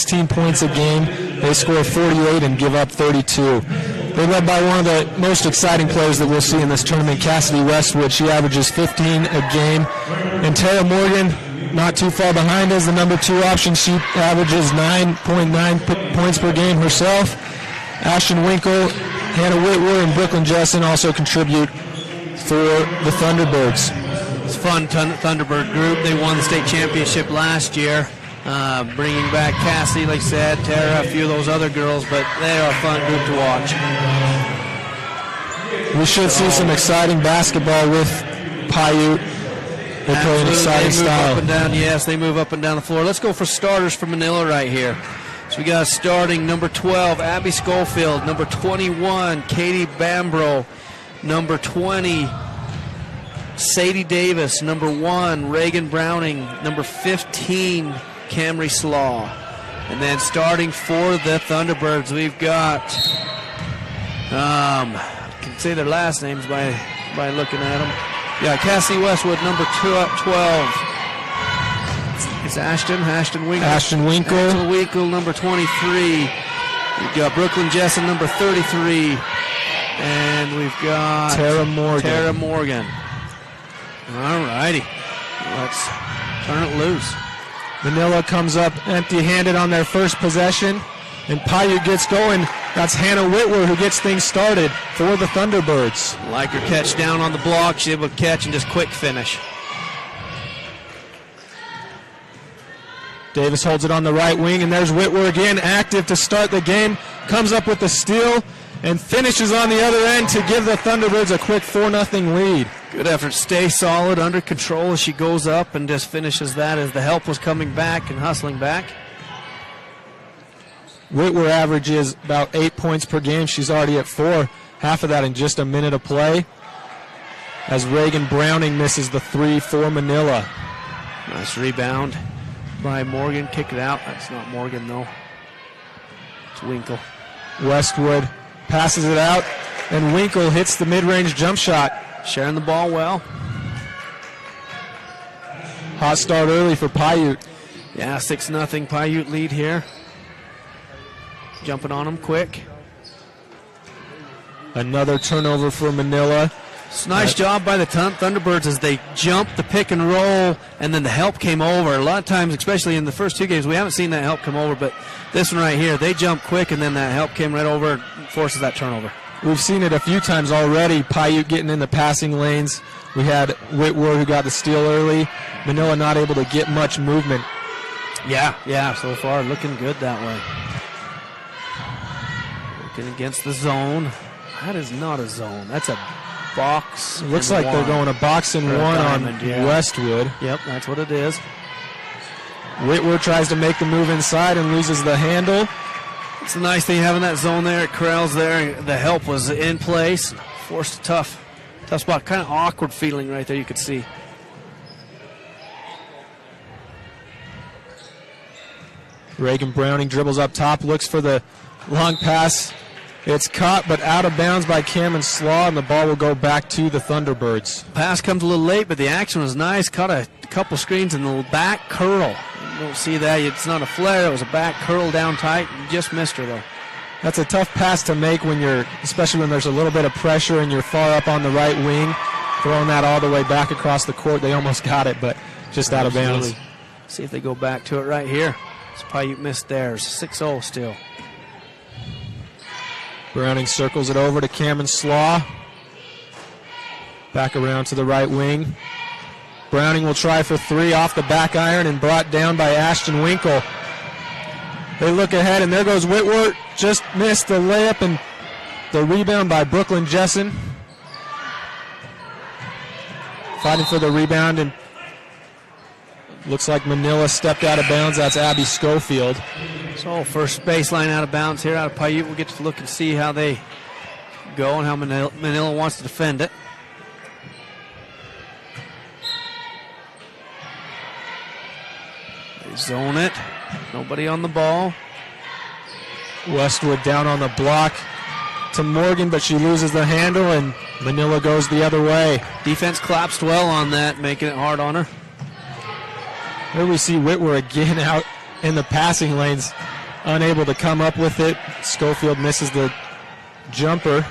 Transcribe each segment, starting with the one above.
16 points a game. They score 48 and give up 32. They're led by one of the most exciting players that we'll see in this tournament, Cassidy Westwood. She averages 15 a game. And Tara Morgan, not too far behind as the number 2 option. She averages 9.9 points per game herself. Ashton Winkle, Hannah Whitwer, and Brooklyn Jessen also contribute for the Thunderbirds. It's a fun Thunderbird group. They won the state championship last year. Bringing back Cassie, like I said, Tara, a few of those other girls, but they are a fun group to watch. We should see some exciting basketball with Piute. They play an exciting style. Up and down, yes, they move up and down the floor. Let's go for starters for Manila right here. So we got starting number 12, Abby Schofield, number 21, Katie Bambro, number 20, Sadie Davis, number 1, Reagan Browning, number 15, Camry Slaw. And then starting for the Thunderbirds, we've got, I can say their last names by looking at them. Yeah, Cassie Westwood, number 12. It's Ashton Winkle. Ashton Winkle, number 23. We've got Brooklyn Jessen, number 33. And we've got Tara Morgan. All righty. Let's turn it loose. Manila comes up empty-handed on their first possession, and Piute gets going. That's Hannah Whitwer who gets things started for the Thunderbirds. Like her catch down on the block. She's able to catch and just quick finish. Davis holds it on the right wing, and there's Whitwer again, active to start the game. Comes up with the steal and finishes on the other end to give the Thunderbirds a quick 4-0 lead. Good effort. Stay solid, under control as she goes up and just finishes that as the help was coming back and hustling back. Whitwer averages about 8 points per game. She's already at 4. Half of that in just a minute of play. As Reagan Browning misses the 3 for Manila. Nice rebound by Morgan. Kick it out. That's not Morgan, though. It's Winkle. Westwood passes it out, and Winkle hits the mid-range jump shot. Sharing the ball well. Hot start early for Piute. Yeah, 6-0 Piute lead here. Jumping on them quick. Another turnover for Manila. It's a nice job by the Thunderbirds as they jumped the pick and roll, and then the help came over. A lot of times, especially in the first 2 games, we haven't seen that help come over, but this one right here, they jump quick, and then that help came right over and forces that turnover. We've seen it a few times already. Piute getting in the passing lanes. We had Whitwer who got the steal early. Manila not able to get much movement. Yeah, so far looking good that way. Looking against the zone. That is not a zone. That's a box. It looks like they're going a box and one diamond, on Westwood. Yep, that's what it is. Whitwer tries to make the move inside and loses the handle. It's a nice thing having that zone there. It corrals there. The help was in place. Forced a tough spot. Kind of awkward feeling right there, you could see. Reagan Browning dribbles up top, looks for the long pass. It's caught, but out of bounds by Cameron Slaw, and the ball will go back to the Thunderbirds. Pass comes a little late, but the action was nice. Caught a couple screens in the back curl. You don't see that. It's not a flare. It was a back curl down tight. You just missed her, though. That's a tough pass to make especially when there's a little bit of pressure and you're far up on the right wing. Throwing that all the way back across the court. They almost got it, but just out of bounds. See if they go back to it right here. Piute missed theirs. 6-0 still. Browning circles it over to Cameron Slaw. Back around to the right wing. Browning will try for 3 off the back iron and brought down by Ashton Winkle. They look ahead, and there goes Whitwer. Just missed the layup and the rebound by Brooklyn Jessen. Fighting for the rebound, and looks like Manila stepped out of bounds. That's Abby Schofield. So first baseline out of bounds here out of Piute. We'll get to look and see how they go and how Manila wants to defend it. They zone it. Nobody on the ball. Westwood down on the block to Morgan, but she loses the handle, and Manila goes the other way. Defense collapsed well on that, making it hard on her. Here we see Whitwer again out in the passing lanes. unable to come up with it. Schofield misses the jumper.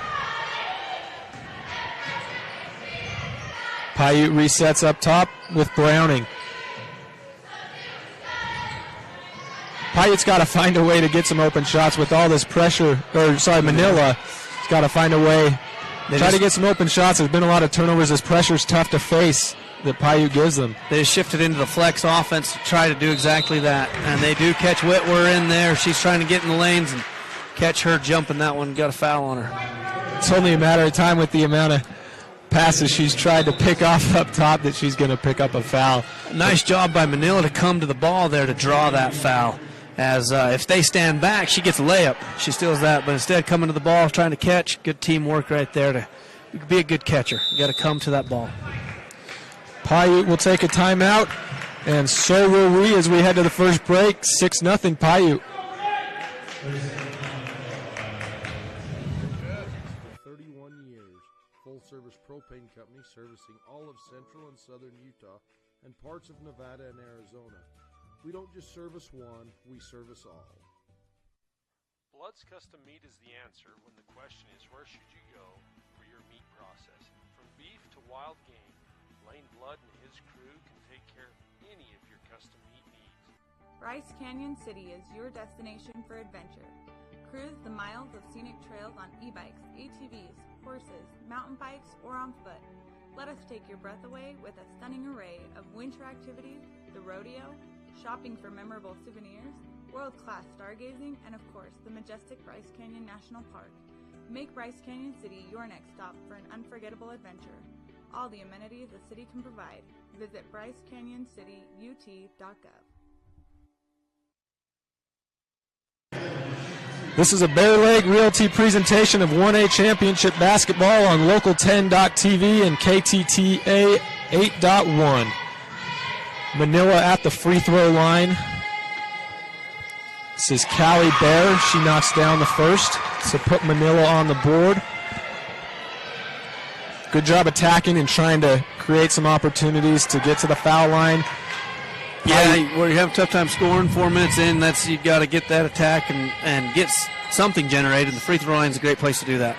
Piute resets up top with Browning. Piute's got to find a way to get some open shots with all this pressure. Manila's got to find a way. Try to get some open shots. There's been a lot of turnovers. This pressure's tough to face that Piute gives them. They shifted into the flex offense to try to do exactly that. And they do catch Whitwer in there. She's trying to get in the lanes and catch her jumping that one. Got a foul on her. It's only a matter of time with the amount of passes she's tried to pick off up top that she's going to pick up a foul. Nice job by Manila to come to the ball there to draw that foul. As if they stand back, she gets a layup. She steals that, but instead coming to the ball, trying to catch. Good teamwork right there to be a good catcher. You got to come to that ball. Piute will take a timeout, and so will we as we head to the first break. 6-0 Piute. 31 years, full-service propane company servicing all of central and southern Utah and parts of Nevada and Arizona. We don't just service one, we service all. Blood's Custom Meat is the answer when the question is where should you go for your meat processing. From beef to wild game, Lane Blood and his crew can take care of any of your custom meat needs. Bryce Canyon City is your destination for adventure. Cruise the miles of scenic trails on e-bikes, ATVs, horses, mountain bikes, or on foot. Let us take your breath away with a stunning array of winter activities, the rodeo, shopping for memorable souvenirs, world-class stargazing, and of course, the majestic Bryce Canyon National Park. Make Bryce Canyon City your next stop for an unforgettable adventure. All the amenities the city can provide. Visit BryceCanyonCityUT.gov. This is a Bear Lake Realty presentation of 1A Championship Basketball on Local10.tv and KTTA 8.1. Manila at the free throw line. This is Callie Bear. She knocks down the first to put Manila on the board. Good job attacking and trying to create some opportunities to get to the foul line. Yeah, where you have a tough time scoring 4 minutes in, you got to get that attack and get something generated. The free throw line is a great place to do that.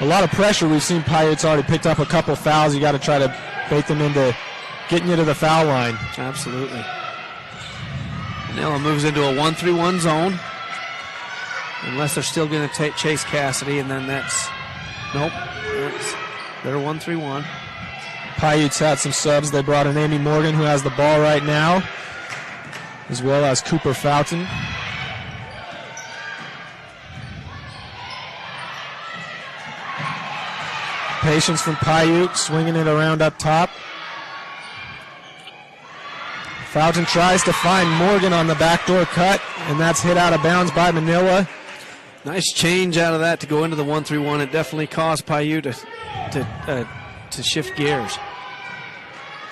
A lot of pressure. We've seen Piute's already picked up a couple fouls. You got to try to bait them into getting you to the foul line. Absolutely. Manila moves into a 1-3-1 zone. Unless they're still going to chase Cassidy, and then nope. They're 1-3-1. Piute's had some subs. They brought in Amy Morgan, who has the ball right now, as well as Cooper Fountain. Patience from Piute, swinging it around up top. Fountain tries to find Morgan on the backdoor cut, and that's hit out of bounds by Manila. Nice change out of that to go into the 1-3-1. It definitely caused Piute to shift gears.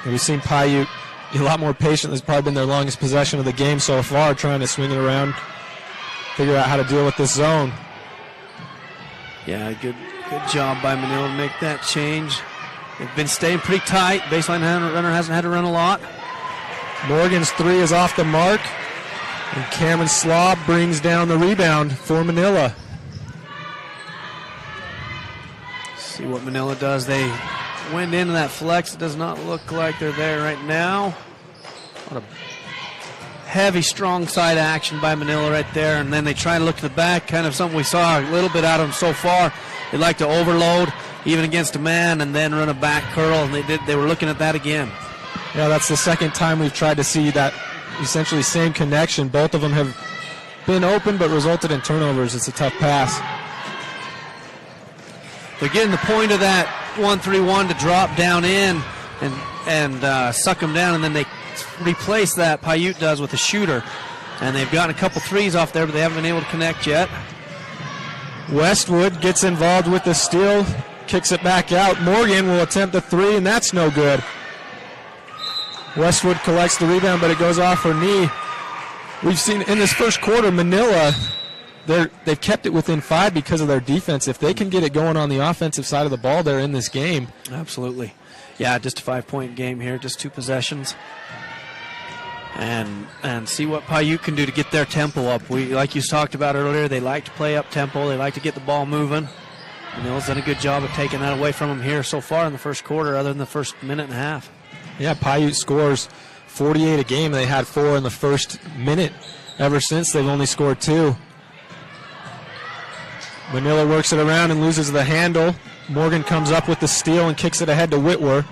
And we've seen Piute be a lot more patient. This has probably been their longest possession of the game so far, trying to swing it around, figure out how to deal with this zone. Yeah, good job by Manila to make that change. They've been staying pretty tight. Baseline runner hasn't had to run a lot. Morgan's three is off the mark, and Cameron Slob brings down the rebound for Manila. See what Manila does. They went into that flex. It does not look like they're there right now. What a heavy, strong side action by Manila right there, and then they try to look to the back, kind of something we saw a little bit out of them so far. They like to overload, even against a man, and then run a back curl, and they were looking at that again. Yeah, that's the second time we've tried to see that essentially same connection. Both of them have been open but resulted in turnovers. It's a tough pass. They're getting the point of that 1-3-1 to drop down in and suck them down, and then they replace that, Piute does, with a shooter. And they've gotten a couple threes off there, but they haven't been able to connect yet. Westwood gets involved with the steal, kicks it back out. Morgan will attempt the three, and that's no good. Westwood collects the rebound, but it goes off her knee. We've seen in this first quarter, Manila, they've kept it within 5 because of their defense. If they can get it going on the offensive side of the ball, they're in this game. Absolutely. Yeah, just a 5-point game here, just 2 possessions. and see what Piute can do to get their tempo up. Like you talked about earlier, they like to play up tempo. They like to get the ball moving. Manila's done a good job of taking that away from them here so far in the first quarter, other than the first minute and a half. Yeah, Piute scores 48 a game. They had 4 in the first minute. Ever since, they've only scored 2. Manila works it around and loses the handle. Morgan comes up with the steal and kicks it ahead to Whitwer.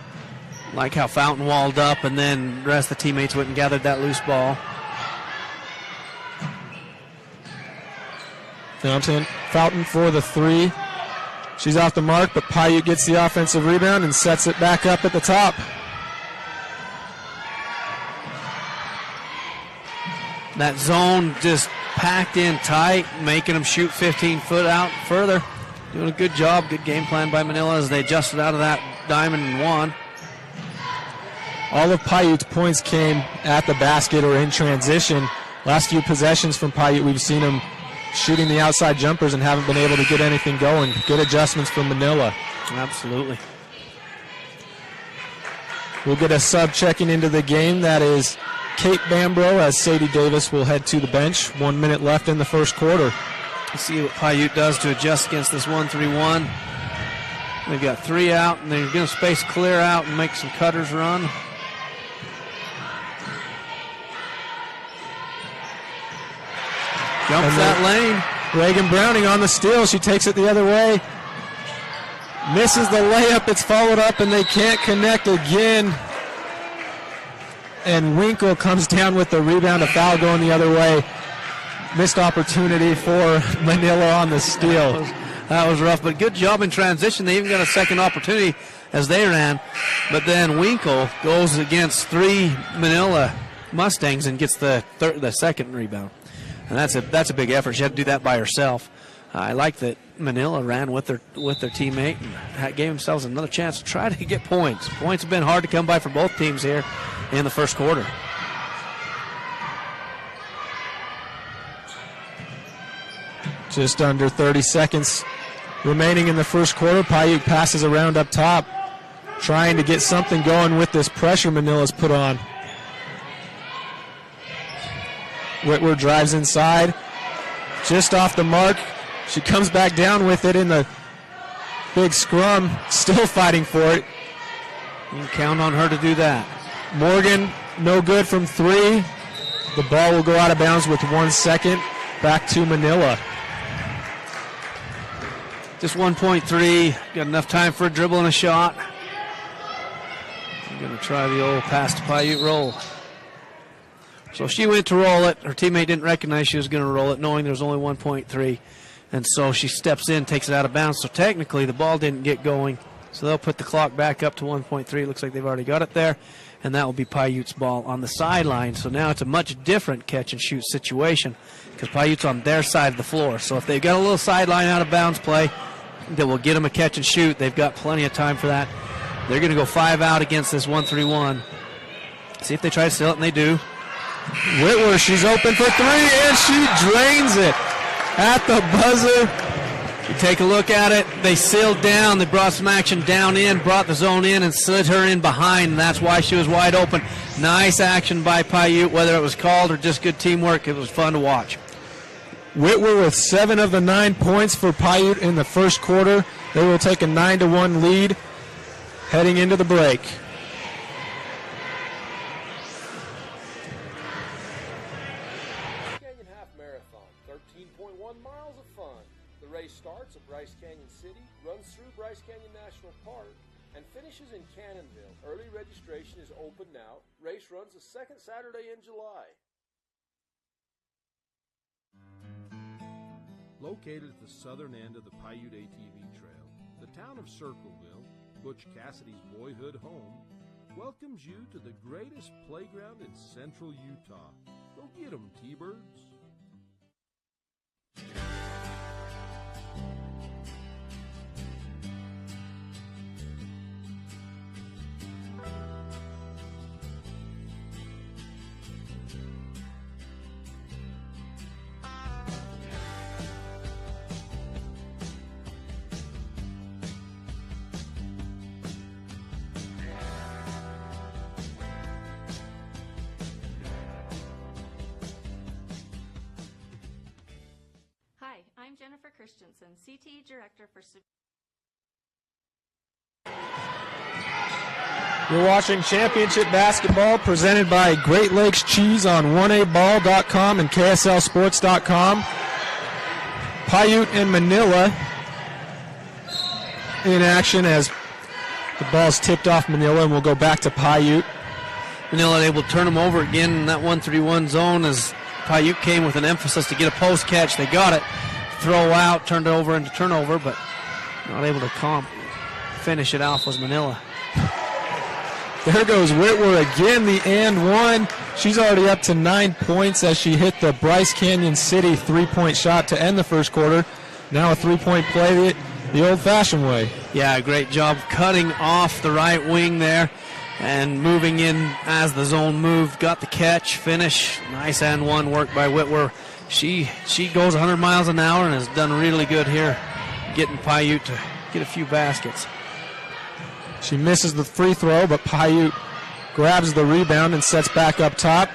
Like how Fountain walled up, and then the rest of the teammates went and gathered that loose ball. Fountain for the 3. She's off the mark, but Piute gets the offensive rebound and sets it back up at the top. That zone just packed in tight, making them shoot 15 foot out further. Doing a good job, good game plan by Manila as they adjusted out of that diamond and won. All of Piute's points came at the basket or in transition. Last few possessions from Piute, we've seen them shooting the outside jumpers and haven't been able to get anything going. Good adjustments from Manila. Absolutely. We'll get a sub checking into the game. That is Kate Bambro, as Sadie Davis will head to the bench. 1 minute left in the first quarter. Let's see what Piute does to adjust against this 1-3-1. They've got 3 out, and they're going to space clear out and make some cutters run. Jumps that lane. Reagan Browning on the steal. She takes it the other way. Misses the layup. It's followed up, and they can't connect again. And Winkle comes down with the rebound. A foul going the other way. Missed opportunity for Manila on the steal. That was rough, but good job in transition. They even got a second opportunity as they ran. But then Winkle goes against 3 Manila Mustangs and gets the second rebound. And that's a big effort. She had to do that by herself. I like that Manila ran with their teammate and gave themselves another chance to try to get points. Points have been hard to come by for both teams here in the first quarter. Just under 30 seconds remaining in the first quarter. Piute passes around up top, trying to get something going with this pressure Manila's put on. Whitwer drives inside, just off the mark. She comes back down with it in the big scrum, still fighting for it. You can count on her to do that. Morgan, no good from 3. The ball will go out of bounds with 1 second. Back to Manila. Just 1.3. Got enough time for a dribble and a shot. I'm going to try the old pass to Piute roll. So she went to roll it. Her teammate didn't recognize she was going to roll it, knowing there was only 1.3. And so she steps in, takes it out of bounds. So technically the ball didn't get going. So they'll put the clock back up to 1.3. Looks like they've already got it there. And that will be Piute's ball on the sideline. So now it's a much different catch and shoot situation because Piute's on their side of the floor. So if they've got a little sideline out of bounds play that will get them a catch and shoot, they've got plenty of time for that. They're going to go 5 out against this 1-3-1. See if they try to steal it, and they do. Whitwer, she's open for 3, and she drains it at the buzzer. You take a look at it. They sealed down. They brought some action down in, brought the zone in, and slid her in behind, and that's why she was wide open. Nice action by Piute, whether it was called or just good teamwork. It was fun to watch. Whitwer with 7 of the 9 points for Piute in the first quarter. They will take a 9-1 lead heading into the break. Canyon Half Marathon, 13.1 miles of fun. The race starts at Bryce Canyon City, runs through Bryce Canyon National Park, and finishes in Cannonville. Early registration is open now. Race runs the second Saturday in July. Located at the southern end of the Piute ATV Trail, the town of Circleville, Butch Cassidy's boyhood home, welcomes you to the greatest playground in central Utah. Go get 'em, T-Birds. Christensen, CTE Director for You're watching Championship Basketball presented by Great Lakes Cheese on 1aball.com and KSLSports.com. Piute and Manila in action as the ball's tipped off Manila, and we'll go back to Piute. Manila able to turn them over again in that 1-3-1 zone as Piute came with an emphasis to get a post catch. They got it. Throw out, turned it over into turnover, but not able to finish it off was Manila. There goes Whitwer again, the and one. She's already up to 9 points as she hit the Bryce Canyon City three-point shot to end the first quarter. Now a three-point play the old-fashioned way. Yeah, great job cutting off the right wing there and moving in as the zone moved. Got the catch, finish. Nice and one work by Whitwer. She goes 100 miles an hour and has done really good here getting Piute to get a few baskets. She misses the free throw, but Piute grabs the rebound and sets back up top.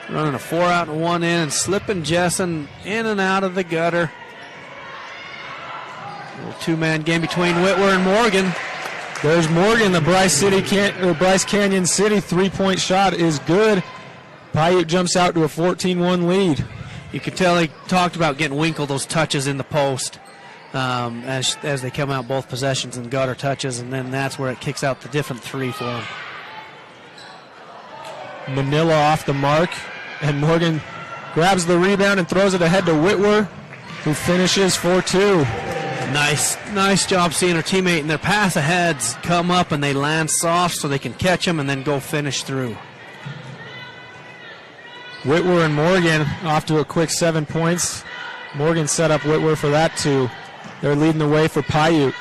Running a 4 out and 1 in and slipping Jessen in and out of the gutter. Little two-man game between Whitwer and Morgan. There's Morgan, the Bryce Canyon City three-point shot is good. Piute jumps out to a 14-1 lead. You could tell he talked about getting Winkle those touches in the post. As they come out both possessions and gutter touches, and then that's where it kicks out the different three for them. Manila off the mark, and Morgan grabs the rebound and throws it ahead to Whitwer, who finishes for two. Nice job seeing her teammate, and their pass aheads come up and they land soft so they can catch them and then go finish through. Whitwer and Morgan off to a quick 7 points. Morgan set up Whitwer for that too. They're leading the way for Piute.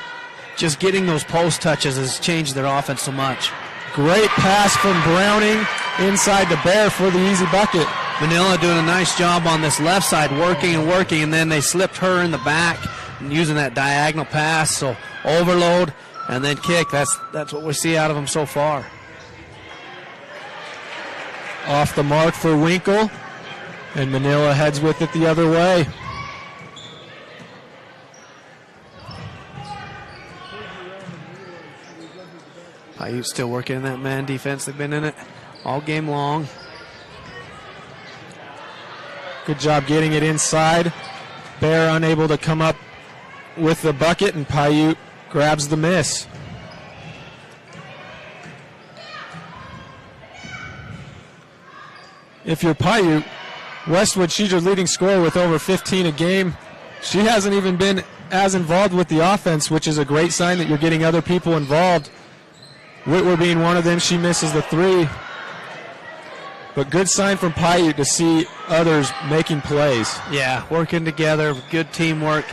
Just getting those post touches has changed their offense so much. Great pass from Browning inside the Bear for the easy bucket. Manila doing a nice job on this left side, working, and then they slipped her in the back and using that diagonal pass. So overload and then kick. That's what we see out of them so far. Off the mark for Winkle, and Manila heads with it the other way. Piute still working in that man defense. They've been in it all game long. Good job getting it inside. Bear unable to come up with the bucket, and Piute grabs the miss. If you're Piute, Westwood, she's your leading scorer with over 15 a game. She hasn't even been as involved with the offense, which is a great sign that you're getting other people involved. Whitwer being one of them, she misses the three. But good sign from Piute to see others making plays. Yeah, working together, good teamwork.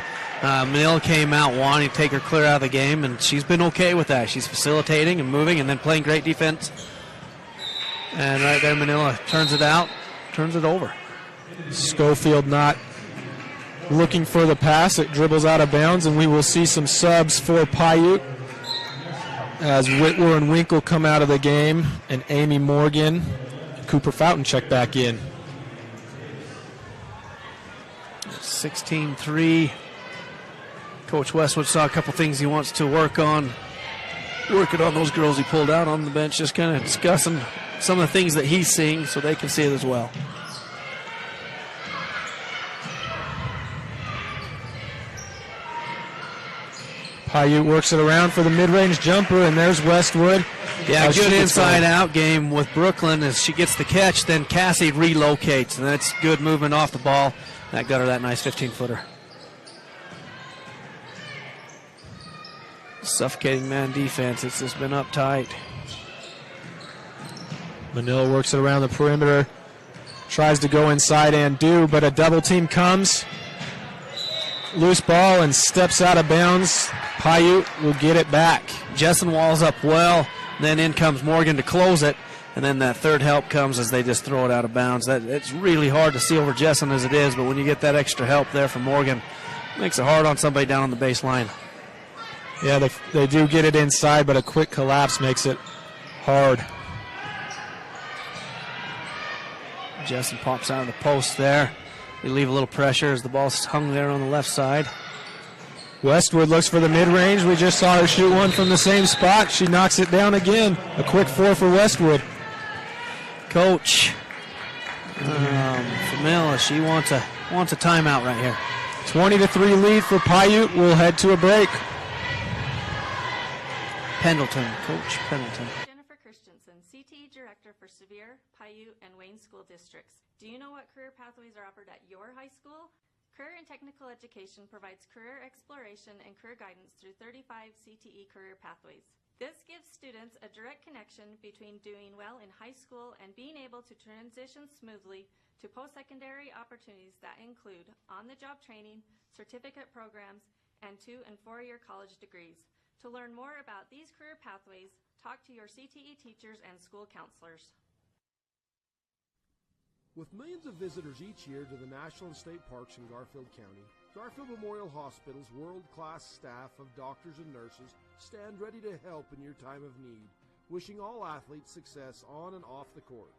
Manila came out wanting to take her clear out of the game, and she's been okay with that. She's facilitating and moving and then playing great defense. And right there, Manila turns it out, turns it over. Schofield not looking for the pass. It dribbles out of bounds, and we will see some subs for Piute as Whitwer and Winkle come out of the game, and Amy Morgan, Cooper Fountain check back in. 16-3. Coach Westwood saw a couple things he wants to work on. Working on those girls he pulled out on the bench, just kind of discussing some of the things that he's seeing so they can see it as well. Piute works it around for the mid-range jumper, and there's Westwood. Yeah, good inside-out game with Brooklyn as she gets the catch. Then Cassie relocates, and that's good movement off the ball. That got her that nice 15-footer. Suffocating man defense. It's just been uptight. Manila works it around the perimeter. Tries to go inside and do, but a double team comes. Loose ball and steps out of bounds. Piute will get it back. Jessen walls up well. Then in comes Morgan to close it. And then that third help comes as they just throw it out of bounds. It's really hard to see over Jessen as it is, but when you get that extra help there from Morgan, it makes it hard on somebody down on the baseline. Yeah, they do get it inside, but a quick collapse makes it hard. Jessen pops out of the post there. relieve a little pressure as the ball's hung there on the left side. Westwood looks for the mid-range. We just saw her shoot one from the same spot. She knocks it down again. A quick 4 for Westwood. Coach Famila, she wants a timeout right here. 20-3 lead for Piute. We'll head to a break. Pendleton, Coach Pendleton. Jennifer Christensen, CTE Director for Sevier, Piute, and Wayne School Districts. Do you know what career pathways are offered at your high school? Career and Technical Education provides career exploration and career guidance through 35 CTE career pathways. This gives students a direct connection between doing well in high school and being able to transition smoothly to post-secondary opportunities that include on-the-job training, certificate programs, and 2- and 4-year college degrees. To learn more about these career pathways, talk to your CTE teachers and school counselors. With millions of visitors each year to the national and state parks in Garfield County, Garfield Memorial Hospital's world-class staff of doctors and nurses stand ready to help in your time of need, wishing all athletes success on and off the court.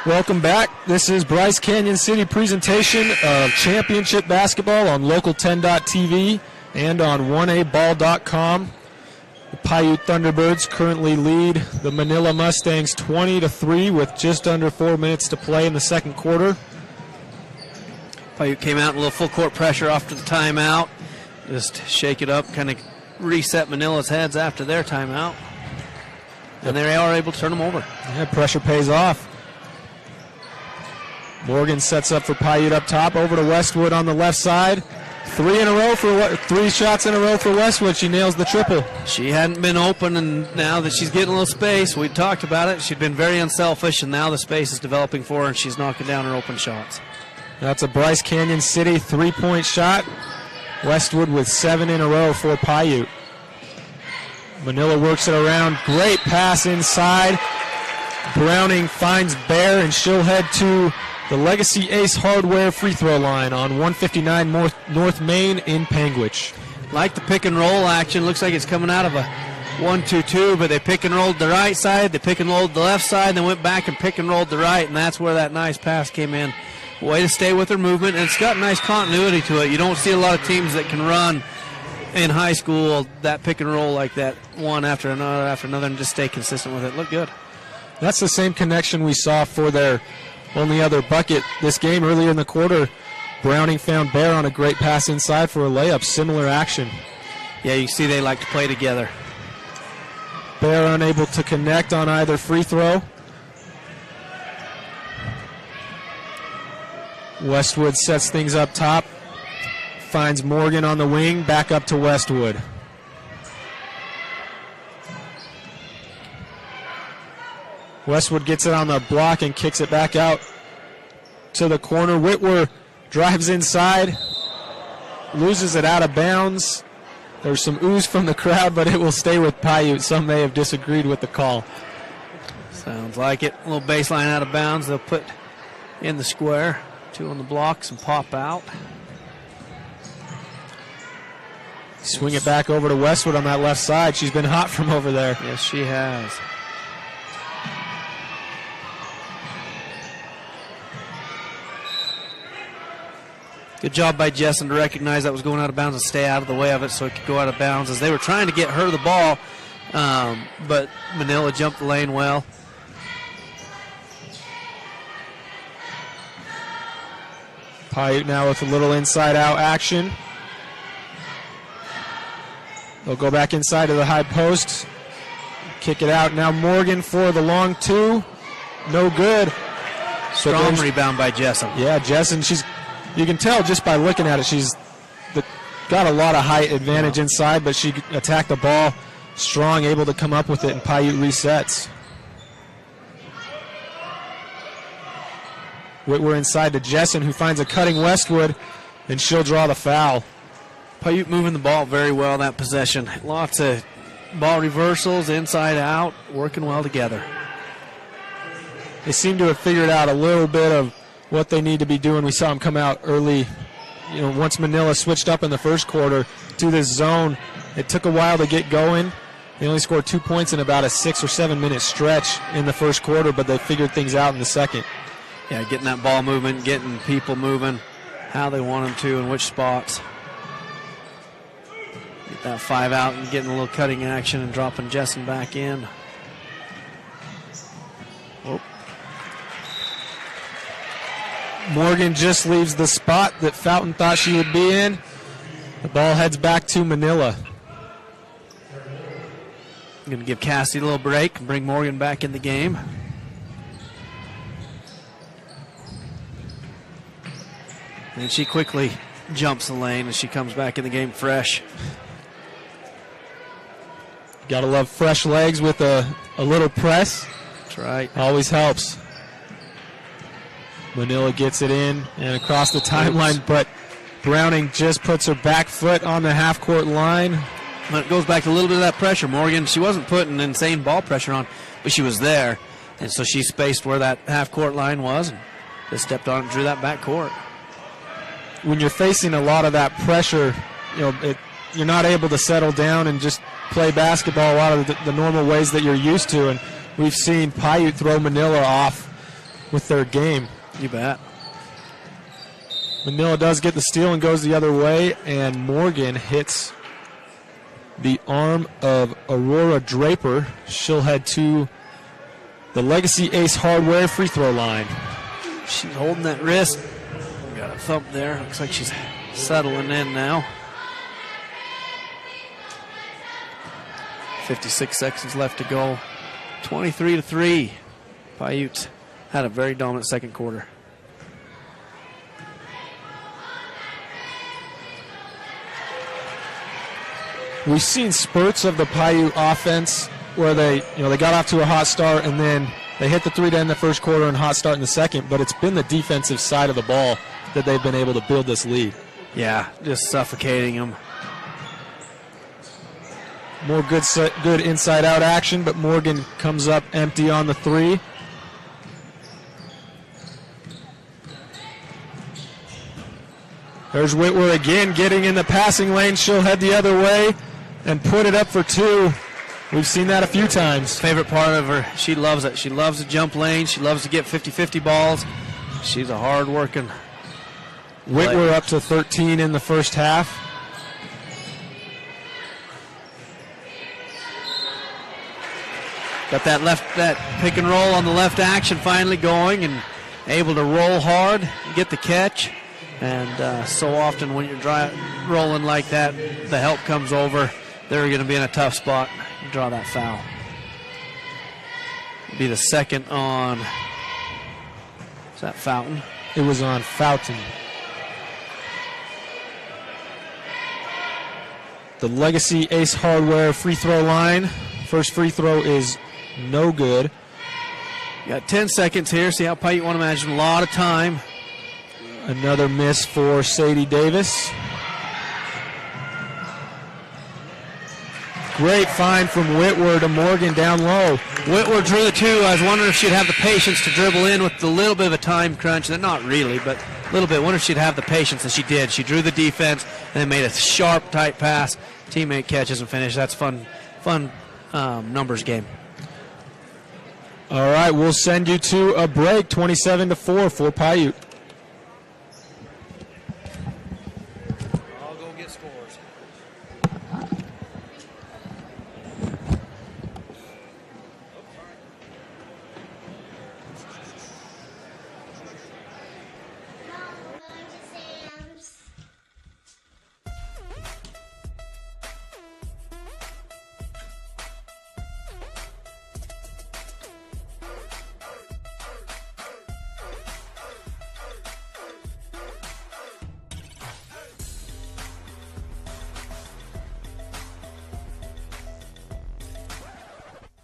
Welcome back. This is Bryce Canyon City presentation of championship basketball on Local10.tv and on 1aball.com. The Piute Thunderbirds currently lead the Manila Mustangs 20-3 with just under 4 minutes to play in the second quarter. Piute came out in a little full court pressure after the timeout. Just shake it up, kind of reset Manila's heads after their timeout. And they are able to turn them over. Yeah, pressure pays off. Morgan sets up for Piute up top, over to Westwood on the left side. 3 shots in a row for Westwood. She nails the triple. She hadn't been open, and now that she's getting a little space, we talked about it. She'd been very unselfish, and now the space is developing for her, and she's knocking down her open shots. That's a Bryce Canyon City 3-point shot. Westwood with 7 in a row for Piute. Manila works it around. Great pass inside. Browning finds Bear, and she'll head to the Legacy Ace Hardware free throw line on 159 North Main in Panguitch. Like the pick and roll action, looks like it's coming out of a 1-2-2, but they pick and rolled the right side, they pick and rolled the left side, then went back and pick and rolled the right, and that's where that nice pass came in. Way to stay with her movement, and it's got nice continuity to it. You don't see a lot of teams that can run in high school that pick and roll like that, one after another, and just stay consistent with it. Look good. That's the same connection we saw for their only other bucket this game earlier in the quarter. Browning found Bear on a great pass inside for a layup. Similar action. Yeah, you see they like to play together. Bear unable to connect on either free throw. Westwood sets things up top. Finds Morgan on the wing. Back up to Westwood. Westwood gets it on the block and kicks it back out to the corner. Whitwer drives inside, loses it out of bounds. There's some ooze from the crowd, but it will stay with Piute. Some may have disagreed with the call. Sounds like it. A little baseline out of bounds. They'll put in the square. 2 on the blocks and pop out. Swing it back over to Westwood on that left side. She's been hot from over there. Yes, she has. Good job by Jessen to recognize that was going out of bounds and stay out of the way of it so it could go out of bounds as they were trying to get her the ball, but Manila jumped the lane well. Piute now with a little inside-out action. They'll go back inside to the high post. Kick it out. Now Morgan for the long 2. No good. Strong rebound by Jessen. Yeah, Jessen, you can tell just by looking at it, she's got a lot of height advantage inside, but she attacked the ball strong, able to come up with it, and Piute resets. Whitwer inside to Jessen, who finds a cutting Westwood, and she'll draw the foul. Piute moving the ball very well in that possession. Lots of ball reversals, inside out, working well together. They seem to have figured out a little bit of what they need to be doing. We saw them come out early. Once Manila switched up in the first quarter to this zone, it took a while to get going, They only scored 2 points in about a 6 or 7 minute stretch in the first quarter, but they figured things out in the second. Yeah, getting that ball movement, getting people moving, how they want them to, and which spots. Get that 5 out and getting a little cutting action and dropping Jessen back in. Whoop. Morgan just leaves the spot that Fountain thought she would be in. The ball heads back to Manila. I'm going to give Cassie a little break and bring Morgan back in the game. And she quickly jumps the lane as she comes back in the game fresh. Gotta love fresh legs with a little press. That's right. Always helps. Manila gets it in and across the timeline, but Browning just puts her back foot on the half-court line. But it goes back to a little bit of that pressure. Morgan, she wasn't putting insane ball pressure on, but she was there. And so she spaced where that half-court line was and just stepped on it and drew that back court. When you're facing a lot of that pressure, you're not able to settle down and just play basketball a lot of the normal ways that you're used to. And we've seen Piute throw Manila off with their game. You bet. Manila does get the steal and goes the other way, and Morgan hits the arm of Aurora Draper. She'll head to the Legacy Ace Hardware free throw line. She's holding that wrist. Got a thump there. Looks like she's settling in now. 56 seconds left to go. 23-3. Piute had a very dominant second quarter. We've seen spurts of the Piute offense where they got off to a hot start and then they hit the three to end the first quarter and hot start in the second, but it's been the defensive side of the ball that they've been able to build this lead. Yeah, just suffocating them. More good inside-out action, but Morgan comes up empty on the three. There's Whitwer again getting in the passing lane. She'll head the other way and put it up for two. We've seen that a few times. Favorite part of her, she loves it. She loves the jump lane. She loves to get 50-50 balls. She's a hard-working Whitwer up to 13 in the first half. Got that pick and roll on the left action finally going and able to roll hard, get the catch. And so often when you're rolling like that, the help comes over. They're going to be in a tough spot and draw that foul. It'll be the second on, is that Fountain? It was on Fountain. The Legacy Ace Hardware free throw line. First free throw is no good. Got 10 seconds here. See how Piute want to manage a lot of time. Another miss for Sadie Davis. Great find from Whitwer to Morgan down low. Whitwer drew the two. I was wondering if she'd have the patience to dribble in with a little bit of a time crunch. Not really, but a little bit. Wonder if she'd have the patience, and she did. She drew the defense and then made a sharp, tight pass. Teammate catches and finishes. That's fun numbers game. All right, we'll send you to a break. 27-4 for Piute. I'll go get scores.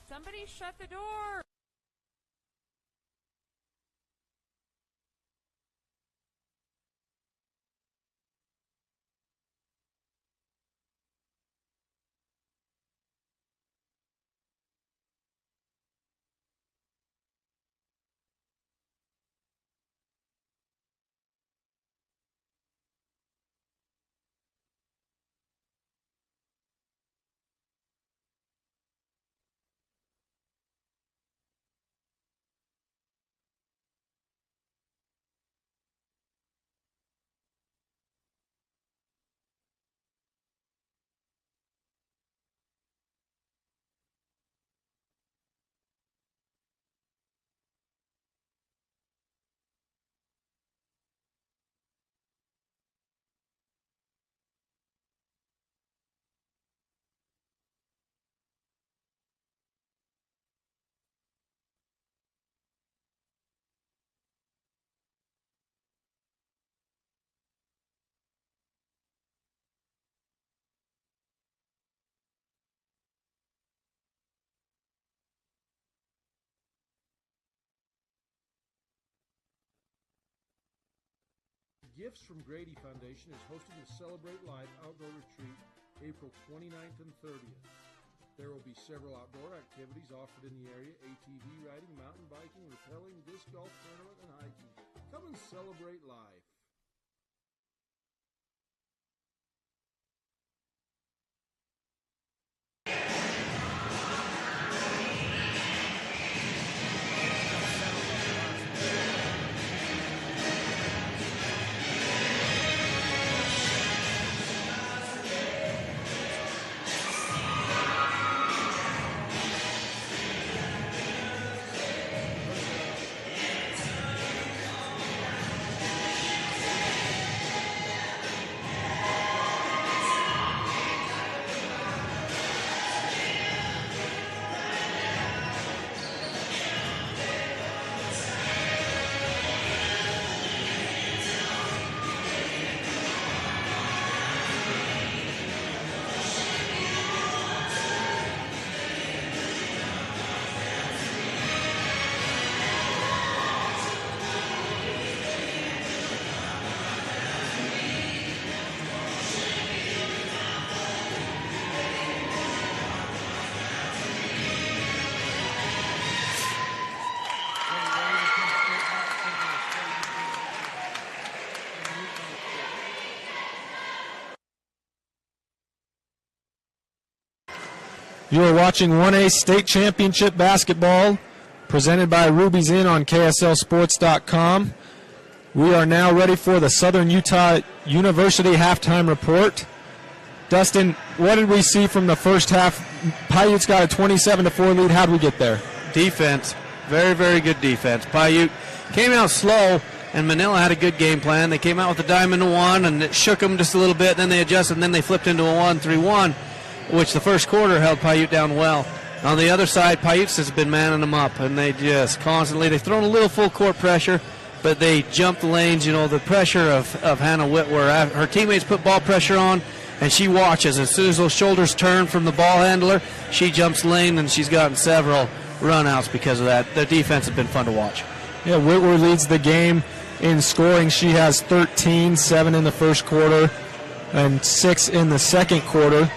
Somebody shut the door. Gifts from Grady Foundation is hosting the Celebrate Life Outdoor Retreat April 29th and 30th. There will be several outdoor activities offered in the area: ATV riding, mountain biking, rappelling, disc golf tournament, and hiking. Come and celebrate life. You are watching 1A State Championship Basketball, presented by Ruby's Inn on KSLSports.com. We are now ready for the Southern Utah University halftime report. Dustin, what did we see from the first half? Piute's got a 27-4 lead. How did we get there? Defense. Very, very good defense. Piute came out slow, and Manila had a good game plan. They came out with a diamond to one, and it shook them just a little bit. Then they adjusted, and then they flipped into a 1-3-1. Which the first quarter held Piute down well. On the other side, Piute has been manning them up, and they just constantly, they've thrown a little full court pressure, but they jump the lanes. You know, the pressure of Hannah Whitwer. Her teammates put ball pressure on, and she watches. As soon as those shoulders turn from the ball handler, she jumps lane, and she's gotten several run-outs because of that. Their defense has been fun to watch. Yeah, Whitwer leads the game in scoring. She has 13, 7 in the first quarter, and 6 in the second quarter.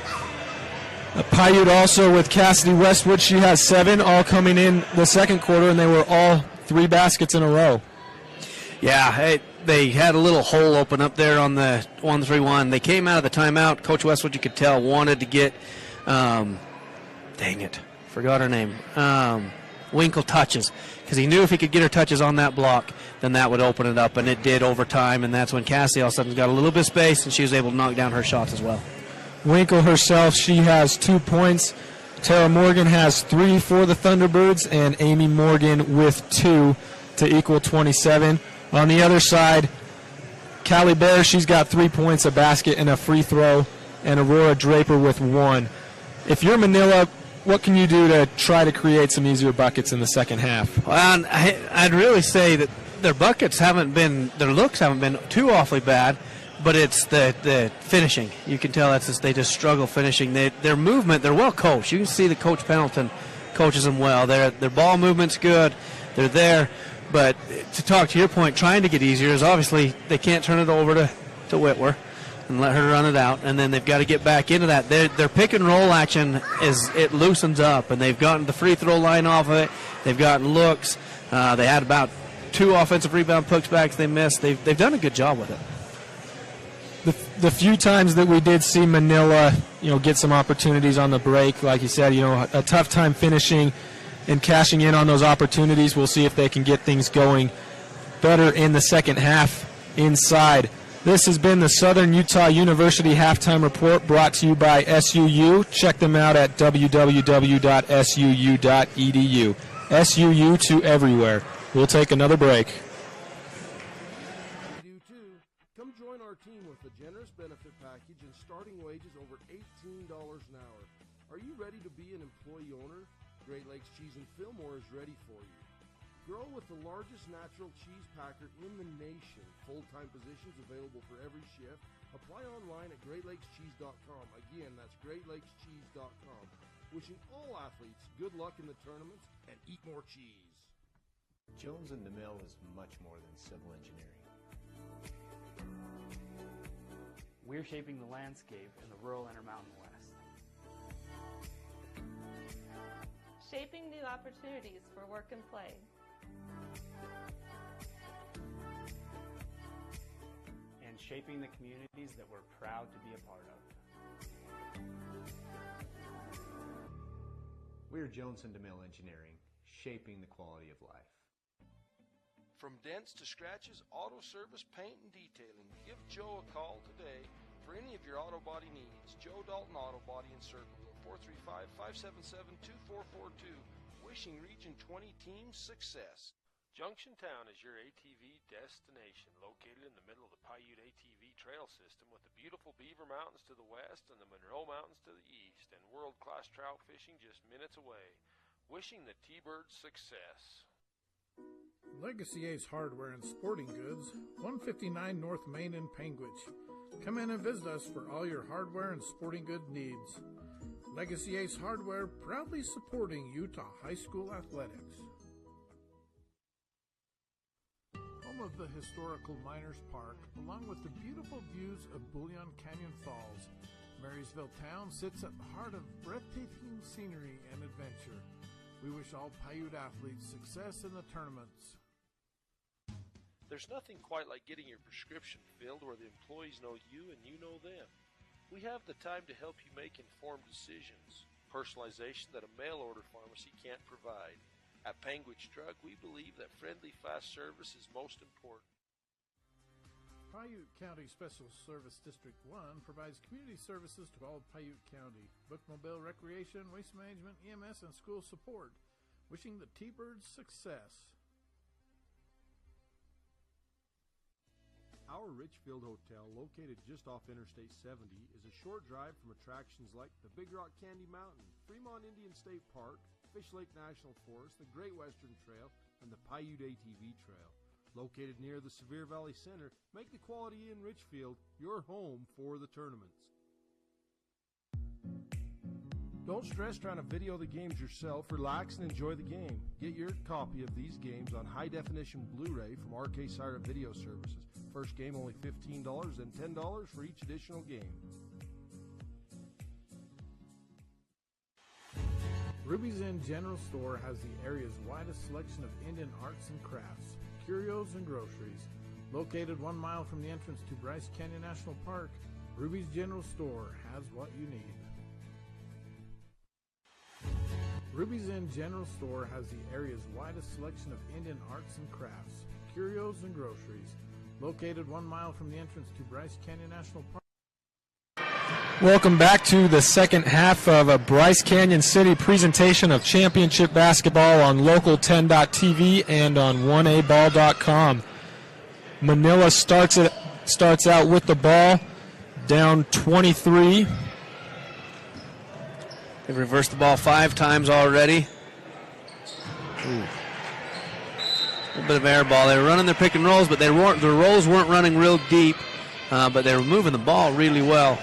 Piute also with Cassidy Westwood. She has 7, all coming in the second quarter, and they were all 3 baskets in a row. Yeah, they had a little hole open up there on the 1-3-1. They came out of the timeout. Coach Westwood, you could tell, wanted to get, dang it, forgot her name, Winkle touches, because he knew if he could get her touches on that block, then that would open it up, and it did over time, and that's when Cassidy all of a sudden got a little bit of space, and she was able to knock down her shots as well. Winkle herself, she has 2 points. Tara Morgan has 3 for the Thunderbirds, and Amy Morgan with 2 to equal 27. On the other side, Callie Bear, she's got 3 points, a basket, and a free throw, and Aurora Draper with 1. If you're Manila, what can you do to try to create some easier buckets in the second half? Well, I'd really say that their looks haven't been too awfully bad. But it's the finishing. You can tell they just struggle finishing. Their movement, they're well coached. You can see that Coach Pendleton coaches them well. Their ball movement's good. They're there. But to talk to your point, trying to get easier is obviously they can't turn it over to Whitwer and let her run it out. And then they've got to get back into that. Their pick and roll action it loosens up, and they've gotten the free throw line off of it. They've gotten looks. They had about 2 offensive rebound putbacks they missed. They've done a good job with it. The few times that we did see Manila, get some opportunities on the break, like you said, a tough time finishing and cashing in on those opportunities. We'll see if they can get things going better in the second half inside. This has been the Southern Utah University Halftime Report, brought to you by SUU. Check them out at www.suu.edu. SUU to everywhere. We'll take another break. Benefit package and starting wages over $18 an hour. Are you ready to be an employee owner? Great Lakes Cheese and Fillmore is ready for you. Grow with the largest natural cheese packer in the nation. Full-time positions available for every shift. Apply online at GreatLakesCheese.com. Again, that's GreatLakesCheese.com. Wishing all athletes good luck in the tournaments and eat more cheese. Jones & DeMille is much more than civil engineering. We're shaping the landscape in the rural Intermountain West. Shaping new opportunities for work and play. And shaping the communities that we're proud to be a part of. We're Jones & DeMille Engineering, shaping the quality of life. From dents to scratches, auto service, paint, and detailing. Give Joe a call today for any of your auto body needs. Joe Dalton Auto Body in Circleville, 435-577-2442. Wishing Region 20 team success. Junction-Town is your ATV destination, located in the middle of the Piute ATV trail system with the beautiful Beaver Mountains to the west and the Monroe Mountains to the east, and world-class trout fishing just minutes away. Wishing the T-Birds success. Legacy Ace Hardware and Sporting Goods, 159 North Main in Panguitch. Come in and visit us for all your hardware and sporting good needs. Legacy Ace Hardware, proudly supporting Utah High School athletics. Home of the historical Miners Park, along with the beautiful views of Bullion Canyon Falls, Marysville Town sits at the heart of breathtaking scenery and adventure. We wish all Piute athletes success in the tournaments. There's nothing quite like getting your prescription filled where the employees know you and you know them. We have the time to help you make informed decisions. Personalization that a mail-order pharmacy can't provide. At Panguitch Drug, we believe that friendly, fast service is most important. Piute County Special Service District 1 provides community services to all Piute County. Bookmobile recreation, waste management, EMS, and school support. Wishing the T-Birds success. Our Richfield Hotel, located just off Interstate 70, is a short drive from attractions like the Big Rock Candy Mountain, Fremont Indian State Park, Fish Lake National Forest, the Great Western Trail, and the Piute ATV Trail. Located near the Sevier Valley Center, make the Quality Inn Richfield your home for the tournaments. Don't stress trying to video the games yourself. Relax and enjoy the game. Get your copy of these games on high-definition Blu-ray from RK Siren Video Services. First game only $15 and $10 for each additional game. Ruby's Inn General Store has the area's widest selection of Indian arts and crafts, curios, and groceries. Located 1 mile from the entrance to Bryce Canyon National Park, Ruby's General Store has what you need. Ruby's Inn General Store has the area's widest selection of Indian arts and crafts, curios, and groceries. Located 1 mile from the entrance to Bryce Canyon National Park. Welcome back to the second half of a Bryce Canyon City presentation of championship basketball on Local10.tv and on 1aball.com. Manila starts out with the ball, down 23. They've reversed the ball 5 times already. Ooh. A little bit of air ball. They were running their pick and rolls, but their rolls weren't running real deep, but they were moving the ball really well.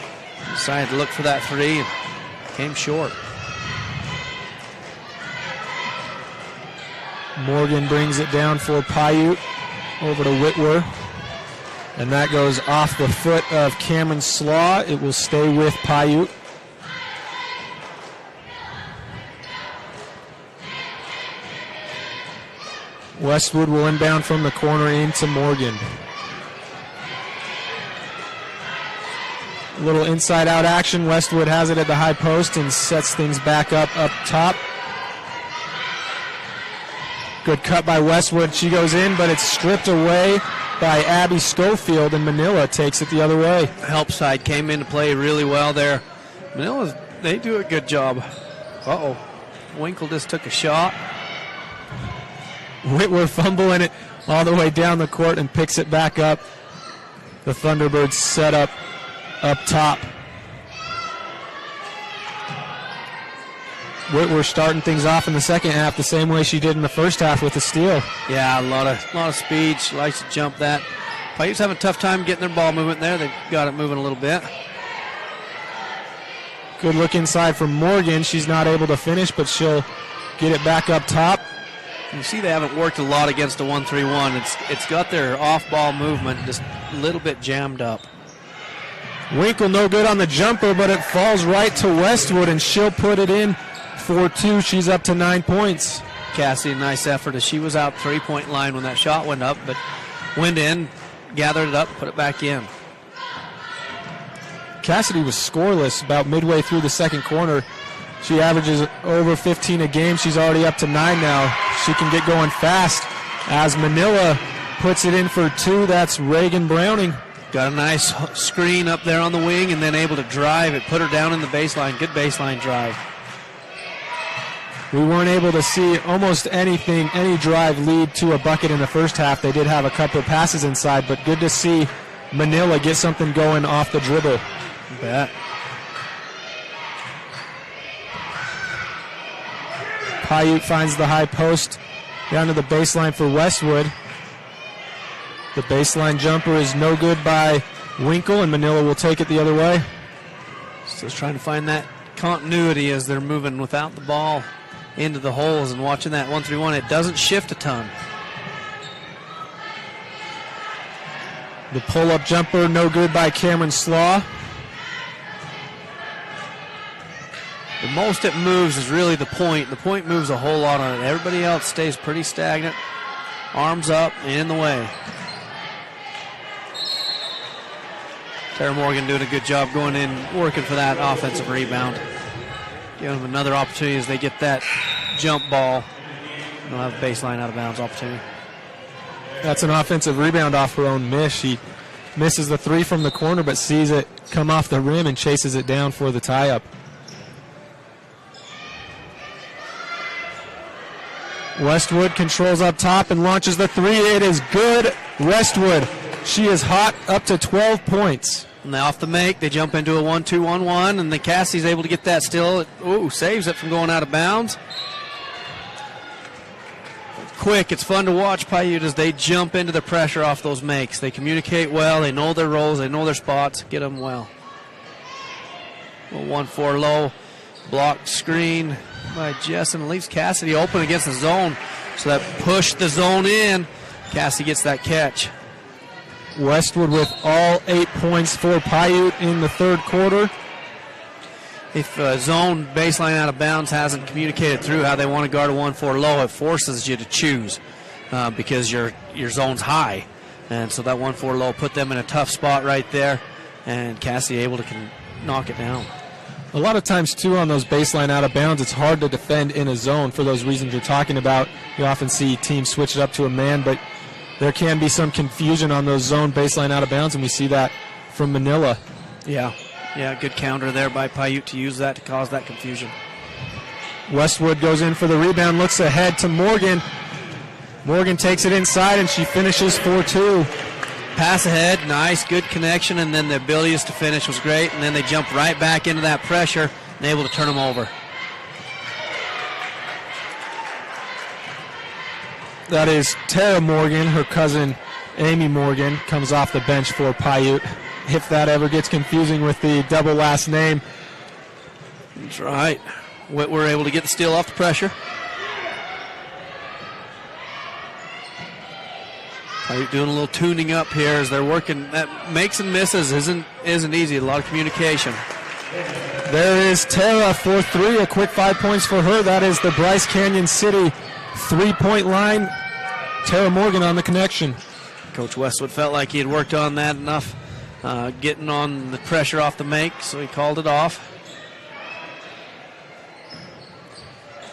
Decided to look for that 3 and came short. Morgan brings it down for Piute over to Whitwer. And that goes off the foot of Cameron Slaw. It will stay with Piute. Westwood will inbound from the corner into Morgan. A little inside-out action. Westwood has it at the high post and sets things back up top. Good cut by Westwood. She goes in, but it's stripped away by Abby Schofield, and Manila takes it the other way. Help side came into play really well there. Manila, they do a good job. Uh-oh. Winkle just took a shot. Whitwer fumbling it all the way down the court and picks it back up. The Thunderbirds set up top. Whitwer starting things off in the second half the same way she did in the first half with the steal. Yeah, a lot of speed. She likes to jump that. Paiute's having a tough time getting their ball movement there. They've got it moving a little bit. Good look inside from Morgan. She's not able to finish, but she'll get it back up top. You see they haven't worked a lot against a 1-3-1. It's got their off-ball movement just a little bit jammed up. Winkle no good on the jumper, but it falls right to Westwood, and she'll put it in for 2. She's up to 9 points. Cassie, nice effort as she was out 3-point line when that shot went up, but went in, gathered it up, put it back in. Cassidy was scoreless about midway through the second quarter. She averages over 15 a game. She's already up to 9 now. She can get going fast as Manila puts it in for 2. That's Reagan Browning. Got a nice screen up there on the wing and then able to drive it, put her down in the baseline. Good baseline drive. We weren't able to see almost anything, any drive lead to a bucket in the first half. They did have a couple of passes inside, but good to see Manila get something going off the dribble. You bet. Piute finds the high post down to the baseline for Westwood. The baseline jumper is no good by Winkle, and Manila will take it the other way. Still trying to find that continuity as they're moving without the ball into the holes and watching that 1-3-1. It doesn't shift a ton. The pull-up jumper no good by Cameron Slaw. The most it moves is really the point. The point moves a whole lot on it. Everybody else stays pretty stagnant. Arms up and in the way. Tara Morgan doing a good job going in, working for that offensive rebound. Giving them another opportunity as they get that jump ball. They'll have a baseline out of bounds opportunity. That's an offensive rebound off her own miss. She misses the 3 from the corner, but sees it come off the rim and chases it down for the tie-up. Westwood controls up top and launches the 3. It is good. Westwood, she is hot, up to 12 points. And they off the make, they jump into a 1-2-1-1, and the Cassie's able to get that still. Ooh, saves it from going out of bounds. Quick, it's fun to watch Piute as they jump into the pressure off those makes. They communicate well, they know their roles, they know their spots, get them well. 1-4 low, blocked screen by Jessen, leaves Cassidy open against the zone. So that pushed the zone in. Cassidy gets that catch. Westwood with all 8 points for Piute in the third quarter. If zone baseline out of bounds hasn't communicated through how they want to guard a 1-4 low, it forces you to choose because your zone's high. And so that 1-4 low put them in a tough spot right there, and Cassie able to knock it down. A lot of times, too, on those baseline out of bounds, it's hard to defend in a zone for those reasons you're talking about. You often see teams switch it up to a man, but there can be some confusion on those zone baseline out of bounds, and we see that from Manila. Yeah, good counter there by Piute to use that to cause that confusion. Westwood goes in for the rebound, looks ahead to Morgan. Morgan takes it inside, and she finishes 4-2. Pass ahead, nice, good connection, and then the ability to finish was great, and then they jump right back into that pressure and able to turn them over. That is Tara Morgan. Her cousin Amy Morgan comes off the bench for Piute. If that ever gets confusing with the double last name. That's right. We're able to get the steal off the pressure. Piute doing a little tuning up here as they're working. That makes and misses isn't easy. A lot of communication. There is Tara for 3. A quick 5 points for her. That is the Bryce Canyon City 3-point line. Tara Morgan on the connection. Coach Westwood felt like he had worked on that enough, getting on the pressure off the make, so he called it off.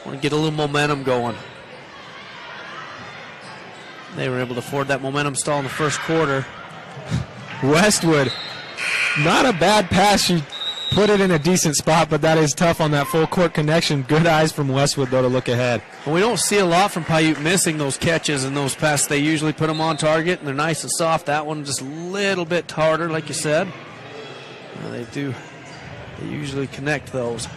Want to get a little momentum going. They were able to afford that momentum stall in the first quarter. Westwood, not a bad pass. She put it in a decent spot, but that is tough on that full court connection. Good eyes from Westwood, though, to look ahead. Well, we don't see a lot from Piute missing those catches and those passes. They usually put them on target, and they're nice and soft. That one just a little bit harder, like you said. They usually connect those.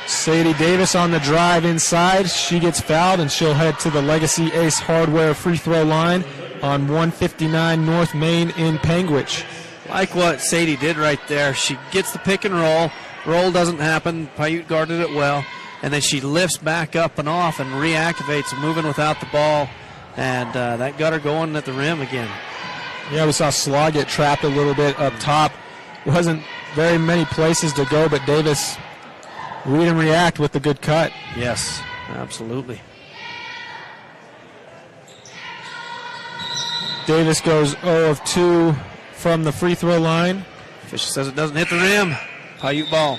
Sadie Davis on the drive inside. She gets fouled, and she'll head to the Legacy Ace Hardware free throw line on 159 North Main in Panguitch. Like what Sadie did right there. She gets the pick and roll. Roll doesn't happen. Piute guarded it well. and then she lifts back up and off and reactivates, moving without the ball, and that got her going at the rim again. Yeah, we saw Slaw get trapped a little bit up top. Wasn't very many places to go, but Davis read and react with the good cut. Yes, absolutely. Davis goes 0 of 2 from the free throw line. Fisher says it doesn't hit the rim. Piute ball.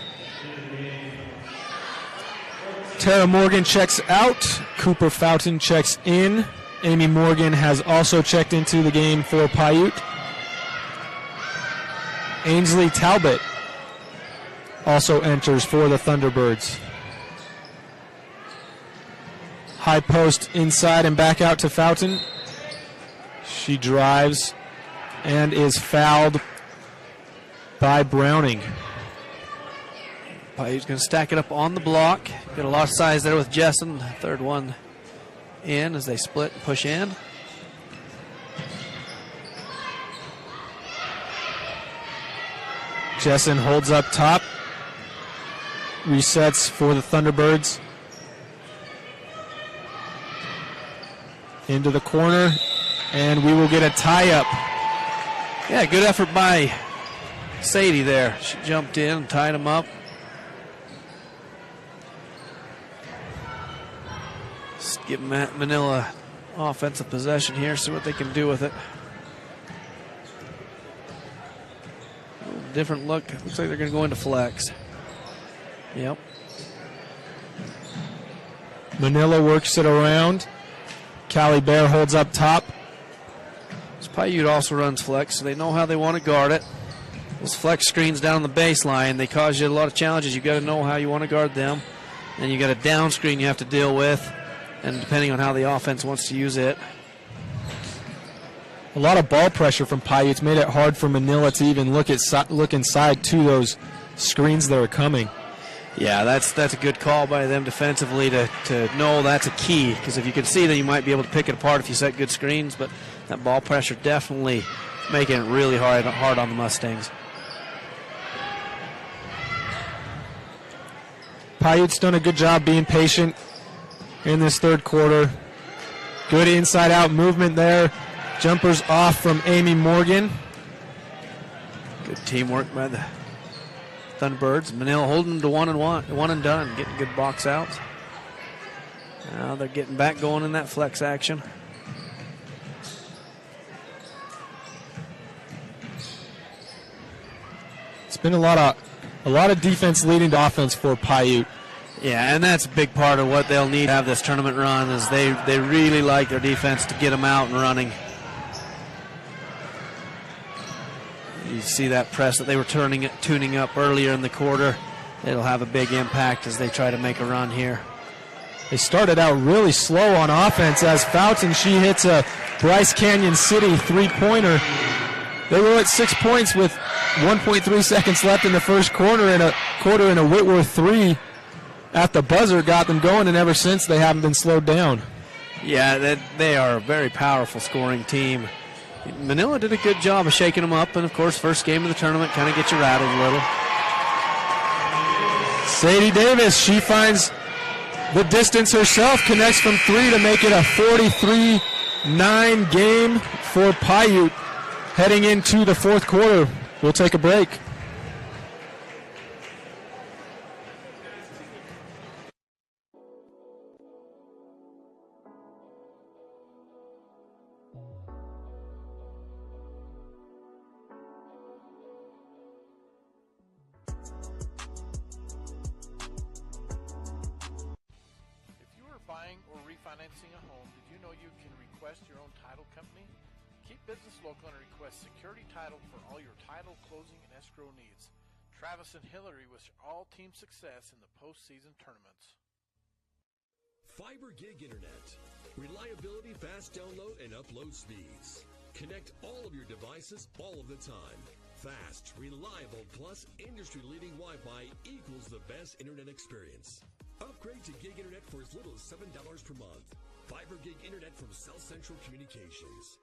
Tara Morgan checks out. Cooper Fountain checks in. Amy Morgan has also checked into the game for Piute. Ainsley Talbot also enters for the Thunderbirds. High post inside and back out to Fountain. She drives and is fouled by Browning. Paiute's going to stack it up on the block. Got a lot of size there with Jessen. Third one in as they split and push in. Jessen holds up top. Resets for the Thunderbirds. Into the corner. And we will get a tie-up. Yeah, good effort by Sadie there. She jumped in and tied him up. Just give Manila offensive possession here, see what they can do with it. Different look. Looks like they're going to go into flex. Yep. Manila works it around. Callie Bear holds up top. Piute also runs flex, so they know how they want to guard it. Those flex screens down the baseline, they cause you a lot of challenges. You've got to know how you want to guard them. Then you got a down screen you have to deal with, and depending on how the offense wants to use it. A lot of ball pressure from Piute. It's made it hard for Manila to even look inside to those screens that are coming. Yeah, that's a good call by them defensively to know that's a key, because if you can see that, you might be able to pick it apart if you set good screens, but that ball pressure definitely making it really hard on the Mustangs. Piute's done a good job being patient in this third quarter. Good inside-out movement there. Jumpers off from Amy Morgan. Good teamwork by the Thunderbirds. Manila holding them to one and done, getting good box outs. Now they're getting back going in that flex action. It's been a lot of defense leading to offense for Piute. Yeah, and that's a big part of what they'll need to have this tournament run, is they really like their defense to get them out and running. You see that press that they were tuning up earlier in the quarter. It'll have a big impact as they try to make a run here. They started out really slow on offense as Fountain, she hits a Bryce Canyon City three-pointer. They were at 6 points with 1.3 seconds left in the first quarter, and a Whitworth three at the buzzer got them going, and ever since they haven't been slowed down. Yeah, they are a very powerful scoring team. Manila did a good job of shaking them up, and of course, first game of the tournament kind of gets you rattled a little. Sadie Davis, she finds the distance herself, connects from three to make it a 43-9 game for Piute heading into the fourth quarter. We'll take a break. Refinancing a home, did you know you can request your own title company? Keep business local and request Security Title for all your title, closing, and escrow needs. Travis and Hillary wish all team success in the postseason tournaments. Fiber Gig Internet. Reliability, fast download, and upload speeds. Connect all of your devices all of the time. Fast, reliable, plus industry-leading Wi-Fi equals the best internet experience. Upgrade to Gig Internet for as little as $7 per month. Fiber Gig Internet from South Central Communications.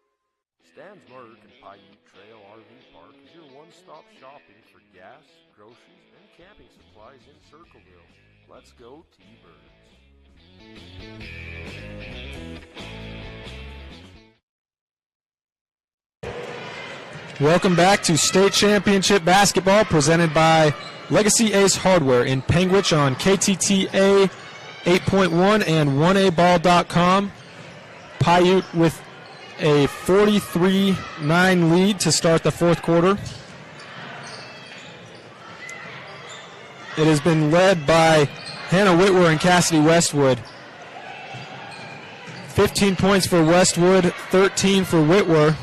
Stan's Mark and Piute Trail RV Park is your one-stop shopping for gas, groceries, and camping supplies in Circleville. Let's go T-Birds. Welcome back to State Championship Basketball presented by Legacy Ace Hardware in Panguitch on KTTA 8.1 and 1aball.com. Piute with a 43-9 lead to start the fourth quarter. It has been led by Hannah Whitwer and Cassidy Westwood. 15 points for Westwood, 13 for Whitwer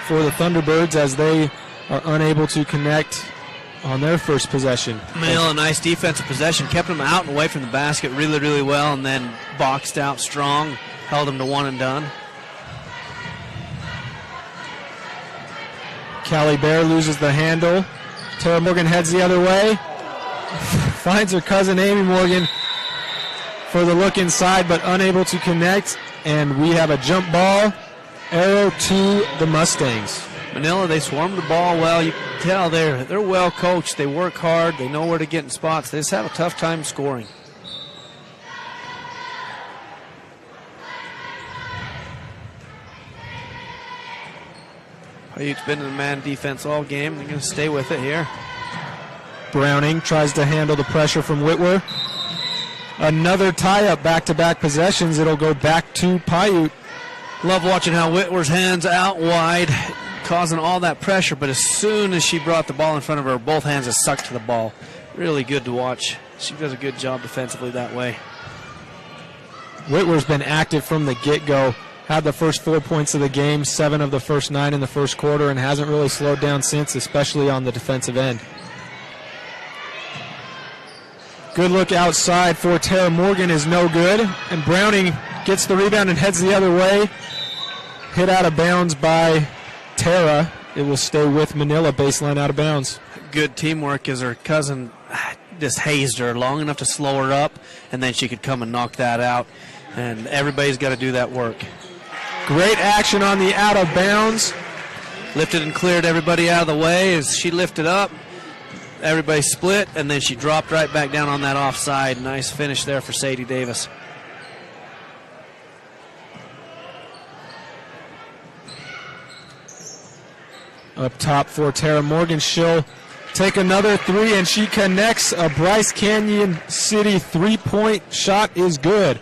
for the Thunderbirds as they are unable to connect on their first possession. Manila, nice defensive possession, kept them out and away from the basket really, really well, and then boxed out strong, held them to one and done. Callie Bear loses the handle. Tara Morgan heads the other way. Finds her cousin Amy Morgan for the look inside, but unable to connect. And we have a jump ball. Arrow to the Mustangs. Manila, they swarm the ball well. You can tell they're well coached. They work hard. They know where to get in spots. They just have a tough time scoring. Paiute's been in the man defense all game. They're going to stay with it here. Browning tries to handle the pressure from Whitwer. Another tie-up, back-to-back possessions. It'll go back to Piute. Love watching how Whitwer's hands out wide, causing all that pressure, but as soon as she brought the ball in front of her, both hands are sucked to the ball. Really good to watch. She does a good job defensively that way. Whitwer's been active from the get-go. Had the first 4 points of the game, 7 of the first 9 in the first quarter, and hasn't really slowed down since, especially on the defensive end. Good look outside for Tara Morgan is no good, and Browning gets the rebound and heads the other way. Hit out of bounds by Tara. It will stay with Manila, baseline out of bounds. Good teamwork as her cousin just hazed her long enough to slow her up, and then she could come and knock that out. And everybody's got to do that work. Great action on the out of bounds. Lifted and cleared everybody out of the way as she lifted up. Everybody split, and then she dropped right back down on that offside. Nice finish there for Sadie Davis. Up top for Tara Morgan. She'll take another three, and she connects. A Bryce Canyon City three-point shot is good.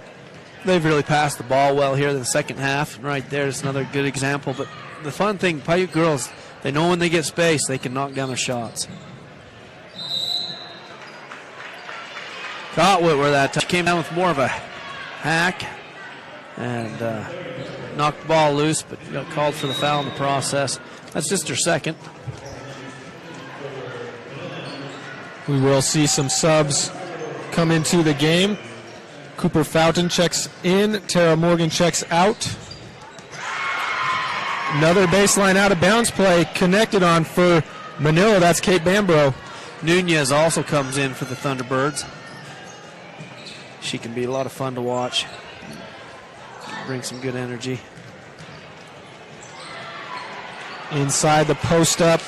They've really passed the ball well here in the second half. Right there's another good example. But the fun thing, Piute girls, they know when they get space, they can knock down their shots. Caught Whitwer that time. She came down with more of a hack and knocked the ball loose, but got called for the foul in the process. That's just her second. We will see some subs come into the game. Cooper Fountain checks in. Tara Morgan checks out. Another baseline out of bounds play connected on for Manila. That's Kate Bambro. Nunez also comes in for the Thunderbirds. She can be a lot of fun to watch. Bring some good energy. Inside the post up.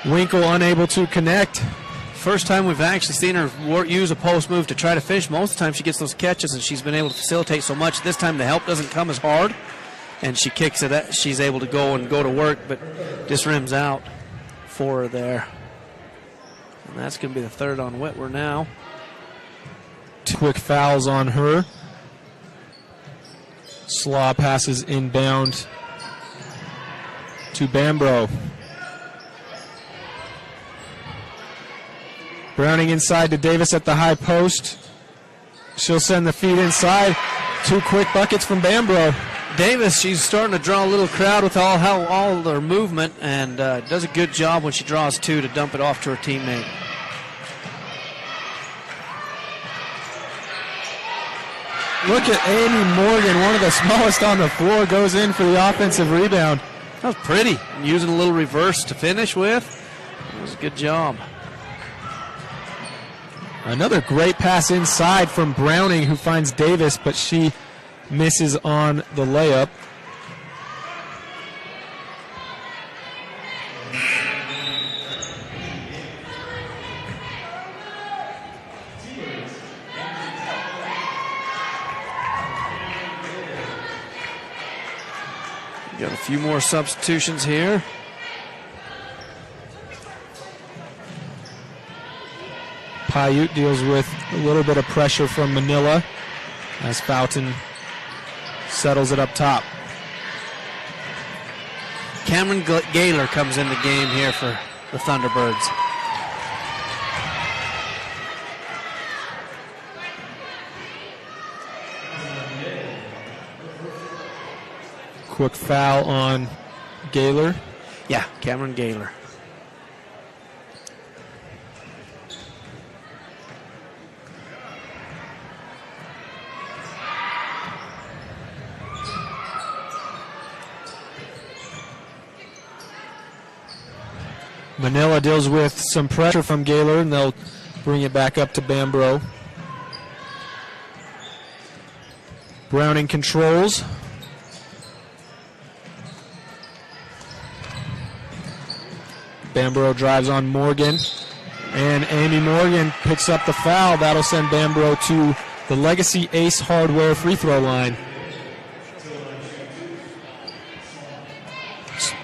Winkle unable to connect. First time we've actually seen her use a post move to try to finish. Most of the time she gets those catches and she's been able to facilitate so much. This time the help doesn't come as hard and she kicks it. She's able to go to work, but just rims out for her there. And that's going to be the third on Whitwer now. 2 quick fouls on her. Slaw passes inbound to Bambro. Browning inside to Davis at the high post. She'll send the feed inside. 2 quick buckets from Bambro. Davis, she's starting to draw a little crowd with all her movement and does a good job when she draws 2 to dump it off to her teammate. Look at Amy Morgan, one of the smallest on the floor, goes in for the offensive rebound. That was pretty. Using a little reverse to finish with. That was a good job. Another great pass inside from Browning, who finds Davis, but she misses on the layup. Got a few more substitutions here. Piute deals with a little bit of pressure from Manila as Fountain settles it up top. Cameron Gaylor comes in the game here for the Thunderbirds. Quick foul on Gaylor. Yeah, Cameron Gaylor. Manila deals with some pressure from Gaylor, and they'll bring it back up to Bambro. Browning controls. Bambro drives on Morgan, and Amy Morgan picks up the foul. That'll send Bambro to the Legacy Ace Hardware free throw line.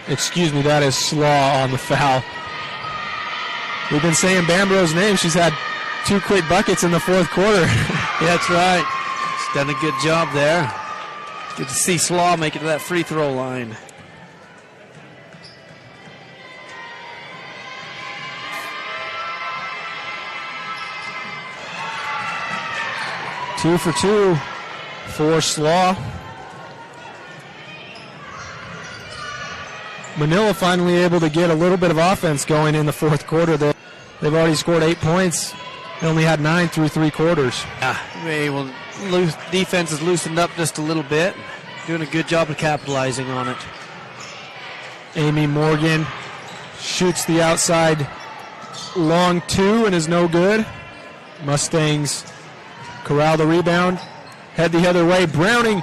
Excuse me, that is Slaw on the foul. We've been saying Bambro's name. She's had 2 quick buckets in the fourth quarter. Yeah, that's right. She's done a good job there. Good to see Slaw make it to that free throw line. Two for 2 for Slaw. Manila finally able to get a little bit of offense going in the fourth quarter. They've already scored 8 points. They only had 9 through 3 quarters. Defense has loosened up just a little bit. Doing a good job of capitalizing on it. Amy Morgan shoots the outside long 2 and is no good. Mustangs corral the rebound. Head the other way. Browning,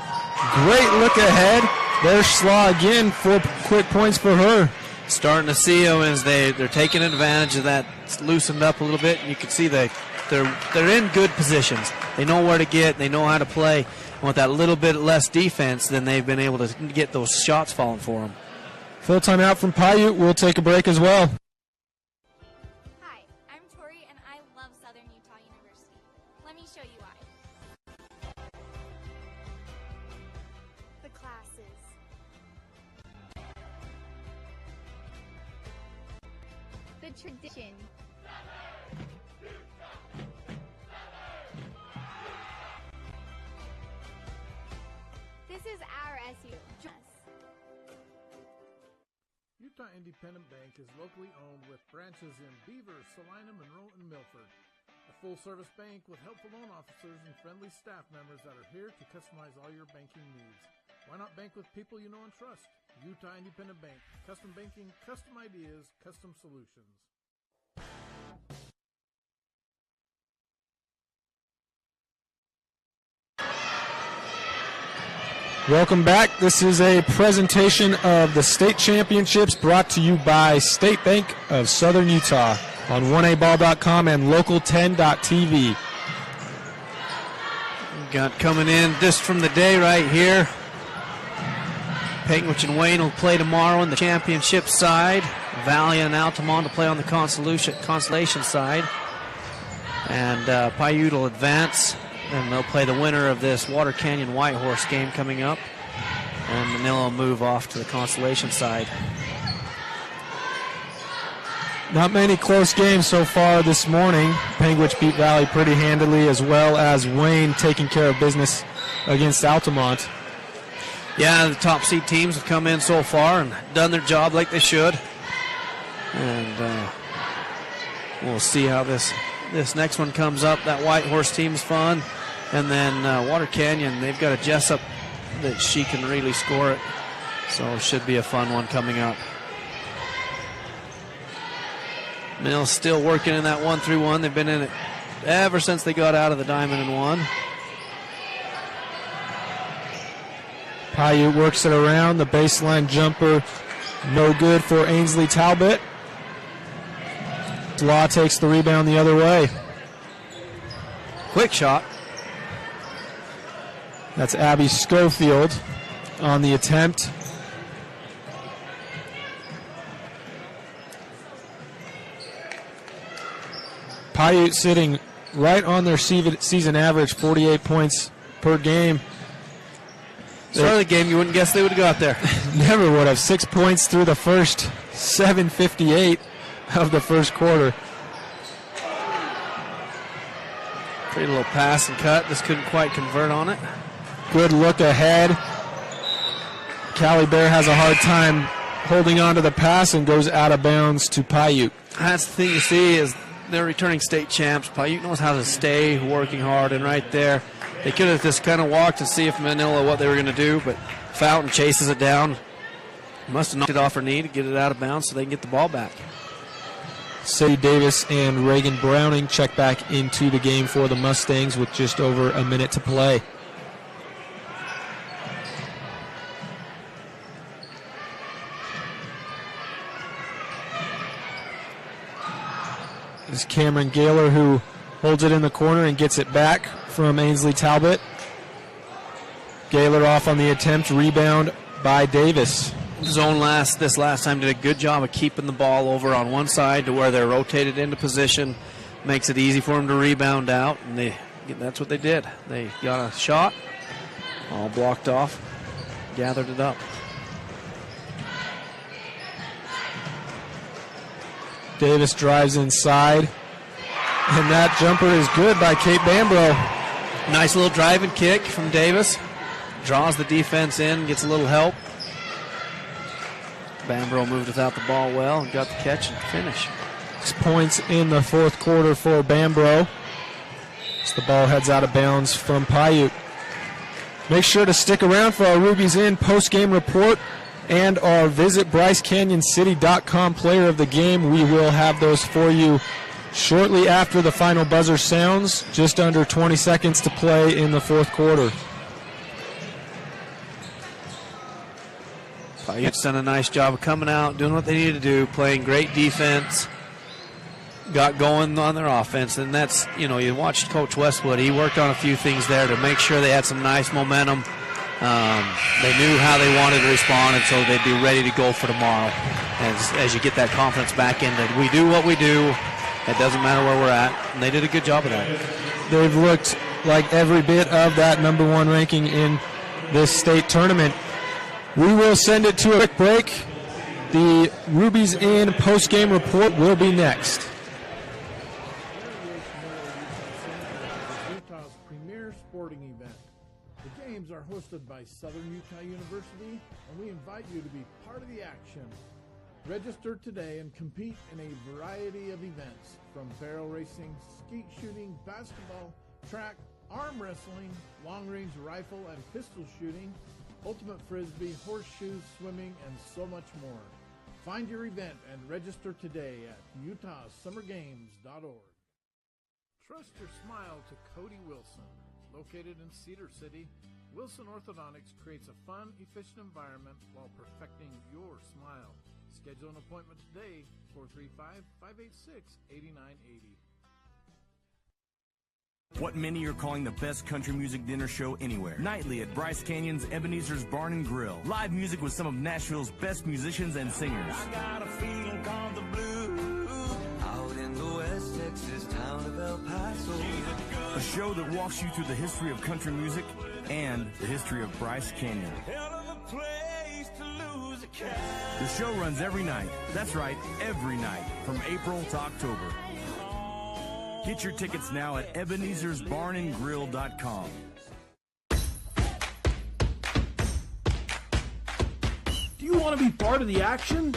great look ahead. There's Slaw again, 4 quick points for her. Starting to see them as they're taking advantage of that. It's loosened up a little bit. You can see they're in good positions. They know where to get. They know how to play. And with that little bit less defense, then they've been able to get those shots falling for them. Full timeout from Piute. We'll take a break as well. Hi, I'm Tori, and I love Southern Utah University. Let me show you why. The classes. The tradition. This is our SU. Utah Independent Bank is locally owned with branches in Beaver, Salina, Monroe, and Milford. A full-service bank with helpful loan officers and friendly staff members that are here to customize all your banking needs. Why not bank with people you know and trust? Utah Independent Bank. Custom banking, custom ideas, custom solutions. Welcome back. This is a presentation of the state championships brought to you by State Bank of Southern Utah on 1aball.com and local10.tv. Got coming in just from the day right here. Penguich and Wayne will play tomorrow on the championship side. Valley and Altamont to play on the consolation side. And Piute will advance. And they'll play the winner of this Water Canyon Whitehorse game coming up. And Manila will move off to the consolation side. Not many close games so far this morning. Penguich beat Valley pretty handily, as well as Wayne taking care of business against Altamont. Yeah, the top seed teams have come in so far and done their job like they should. And we'll see how this next one comes up. That Whitehorse team's fun. And then Water Canyon, they've got a Jessup that she can really score it. So it should be a fun one coming up. Mill's still working in that 1-3-1. They've been in it ever since they got out of the Diamond and 1. Piute works it around. The baseline jumper, no good for Ainsley Talbot. Law takes the rebound the other way. Quick shot. That's Abby Schofield on the attempt. Piute sitting right on their season average, 48 points per game. Start of the game, you wouldn't guess they would have got there. Never would have. 6 points through the first 7:58 of the first quarter. Pretty little pass and cut. Just couldn't quite convert on it. Good look ahead. Cali Bear has a hard time holding on to the pass and goes out of bounds to Piute. That's the thing you see is they're returning state champs. Piute knows how to stay working hard, and right there, they could have just kind of walked to see if Manila what they were going to do, but Fountain chases it down. Must have knocked it off her knee to get it out of bounds so they can get the ball back. Sadie Davis and Reagan Browning check back into the game for the Mustangs with just over a minute to play. This is Cameron Gaylor who holds it in the corner and gets it back from Ainsley Talbot. Gaylor off on the attempt, rebound by Davis. Zone this last time did a good job of keeping the ball over on one side to where they're rotated into position. Makes it easy for them to rebound out, and that's what they did. They got a shot, all blocked off, gathered it up. Davis drives inside, and that jumper is good by Kate Bambro. Nice little driving kick from Davis. Draws the defense in, gets a little help. Bambro moved without the ball well and got the catch and finish. 6 points in the fourth quarter for Bambro. As the ball heads out of bounds from Piute. Make sure to stick around for our Ruby's In post-game report and our Visit BryceCanyonCity.com player of the game. We will have those for you shortly after the final buzzer sounds. Just under 20 seconds to play in the fourth quarter. Paiute's done a nice job of coming out, doing what they needed to do, playing great defense, got going on their offense, and that's, you watched Coach Westwood. He worked on a few things there to make sure they had some nice momentum. They knew how they wanted to respond, and so they'd be ready to go for tomorrow. As you get that confidence back in that we do what we do, it doesn't matter where we're at, and they did a good job of that. They've looked like every bit of that #1 ranking in this state tournament. We will send it to a quick break. The Ruby's In post-game report will be next. Utah's premier sporting event. The games are hosted by Southern Utah University, and we invite you to be part of the action. Register today and compete in a variety of events, from barrel racing, skeet shooting, basketball, track, arm wrestling, long-range rifle and pistol shooting, ultimate frisbee, horseshoes, swimming, and so much more. Find your event and register today at utahsummergames.org. Trust your smile to Cody Wilson. Located in Cedar City, Wilson Orthodontics creates a fun, efficient environment while perfecting your smile. Schedule an appointment today, 435-586-8980. What many are calling the best country music dinner show anywhere. Nightly at Bryce Canyon's Ebenezer's Barn and Grill. Live music with some of Nashville's best musicians and singers. I got a feeling called the blues. Out in the West Texas town of El Paso. A show that walks you through the history of country music and the history of Bryce Canyon. Hell of a place to lose a cat. The show runs every night. That's right, every night, from April to October. Get your tickets now at Ebenezer'sBarnandGrill.com. Do you want to be part of the action?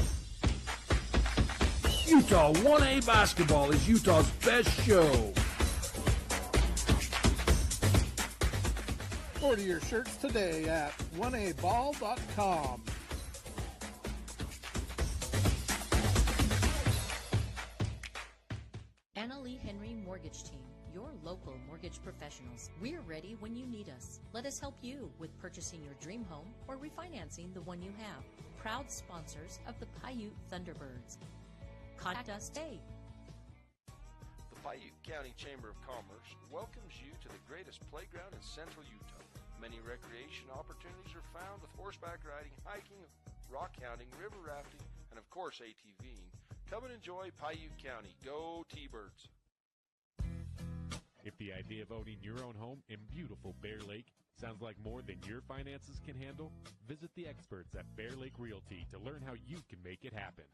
Utah 1A Basketball is Utah's best show. Order your shirts today at 1aball.com. Anna Lee Henry Mortgage Team, your local mortgage professionals. We're ready when you need us. Let us help you with purchasing your dream home or refinancing the one you have. Proud sponsors of the Piute Thunderbirds. Contact us today. The Piute County Chamber of Commerce welcomes you to the greatest playground in central Utah. Many recreation opportunities are found with horseback riding, hiking, rock hounding, river rafting, and of course ATVing. Come and enjoy Piute County. Go T-Birds! The idea of owning your own home in beautiful Bear Lake sounds like more than your finances can handle? Visit the experts at Bear Lake Realty to learn how you can make it happen.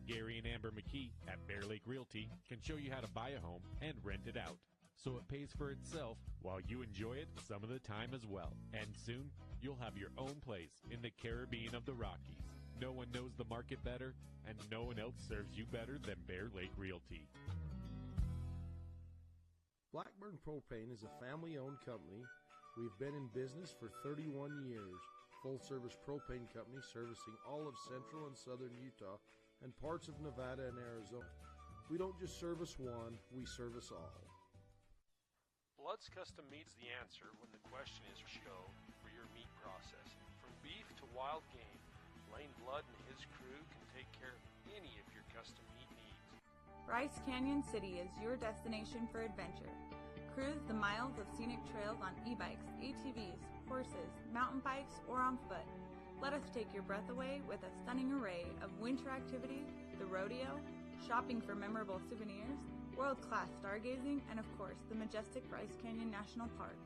Gary and Amber McKee at Bear Lake Realty can show you how to buy a home and rent it out, so it pays for itself while you enjoy it some of the time as well. And soon, you'll have your own place in the Caribbean of the Rockies. No one knows the market better, and no one else serves you better than Bear Lake Realty. Blackburn Propane is a family-owned company. We've been in business for 31 years. Full-service propane company servicing all of central and southern Utah and parts of Nevada and Arizona. We don't just service one, we service all. Blood's Custom Meat is the answer when the question is show for your meat processing. From beef to wild game, Lane Blood and his crew can take care of any of your custom meat needs. Bryce Canyon City is your destination for adventure. Cruise the miles of scenic trails on e-bikes, ATVs, horses, mountain bikes, or on foot. Let us take your breath away with a stunning array of winter activities, the rodeo, shopping for memorable souvenirs, world-class stargazing, and of course, the majestic Bryce Canyon National Park.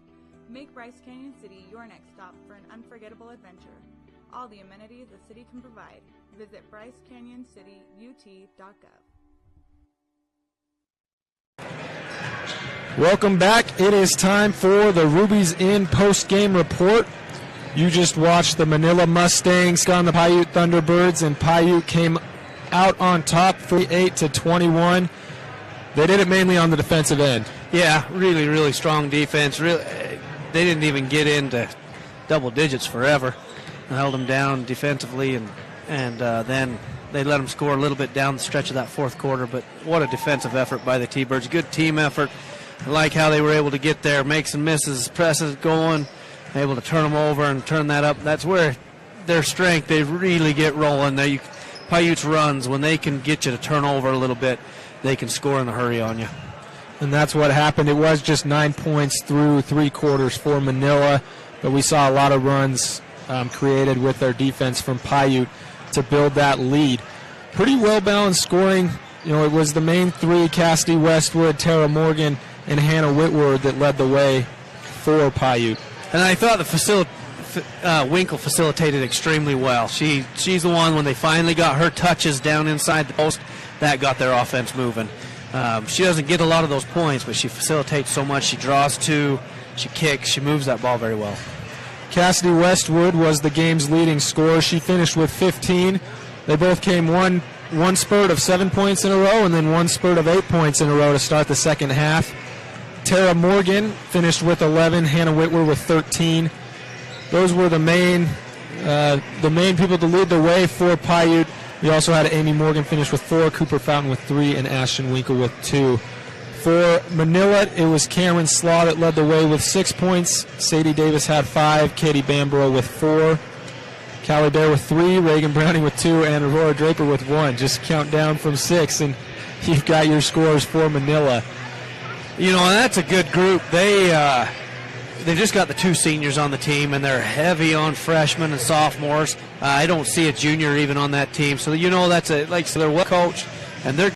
Make Bryce Canyon City your next stop for an unforgettable adventure. All the amenities the city can provide. Visit brycecanyoncityut.gov. Welcome back. It is time for the Ruby's Inn post-game report. You just watched the Manila Mustangs on the Piute Thunderbirds, and Piute came out on top 48-21. They did it mainly on the defensive end. Yeah, really, really strong defense. Really, they didn't even get into double digits forever. They held them down defensively, and then they let them score a little bit down the stretch of that fourth quarter. But what a defensive effort by the T-Birds. Good team effort. I like how they were able to get there, make some misses, presses going, able to turn them over and turn that up. That's where their strength, they really get rolling. Piute's runs, when they can get you to turn over a little bit, they can score in a hurry on you. And that's what happened. It was just 9 points through 3 quarters for Manila, but we saw a lot of runs created with their defense from Piute to build that lead. Pretty well-balanced scoring. You know, it was the main three, Cassidy Westwood, Tara Morgan, and Hannah Whitworth, that led the way for Piute. And I thought Winkle facilitated extremely well. She's the one, when they finally got her touches down inside the post, that got their offense moving. She doesn't get a lot of those points, but she facilitates so much. She draws two, she kicks, she moves that ball very well. Cassidy Westwood was the game's leading scorer. She finished with 15. They both came one spurt of 7 points in a row and then one spurt of 8 points in a row to start the second half. Tara Morgan finished with 11, Hannah Whitworth with 13. Those were the main people to lead the way for Piute. We also had Amy Morgan finish with 4, Cooper Fountain with 3, and Ashton Winkle with 2. For Manila, it was Cameron Slaw that led the way with 6 points. Sadie Davis had 5, Katie Bamborough with 4, Callie Bear with 3, Reagan Browning with 2, and Aurora Draper with 1. Just count down from 6, and you've got your scores for Manila. You know, that's a good group. They've just got the 2 seniors on the team, and they're heavy on freshmen and sophomores. I don't see a junior even on that team. So, you know, they're well coached, and they're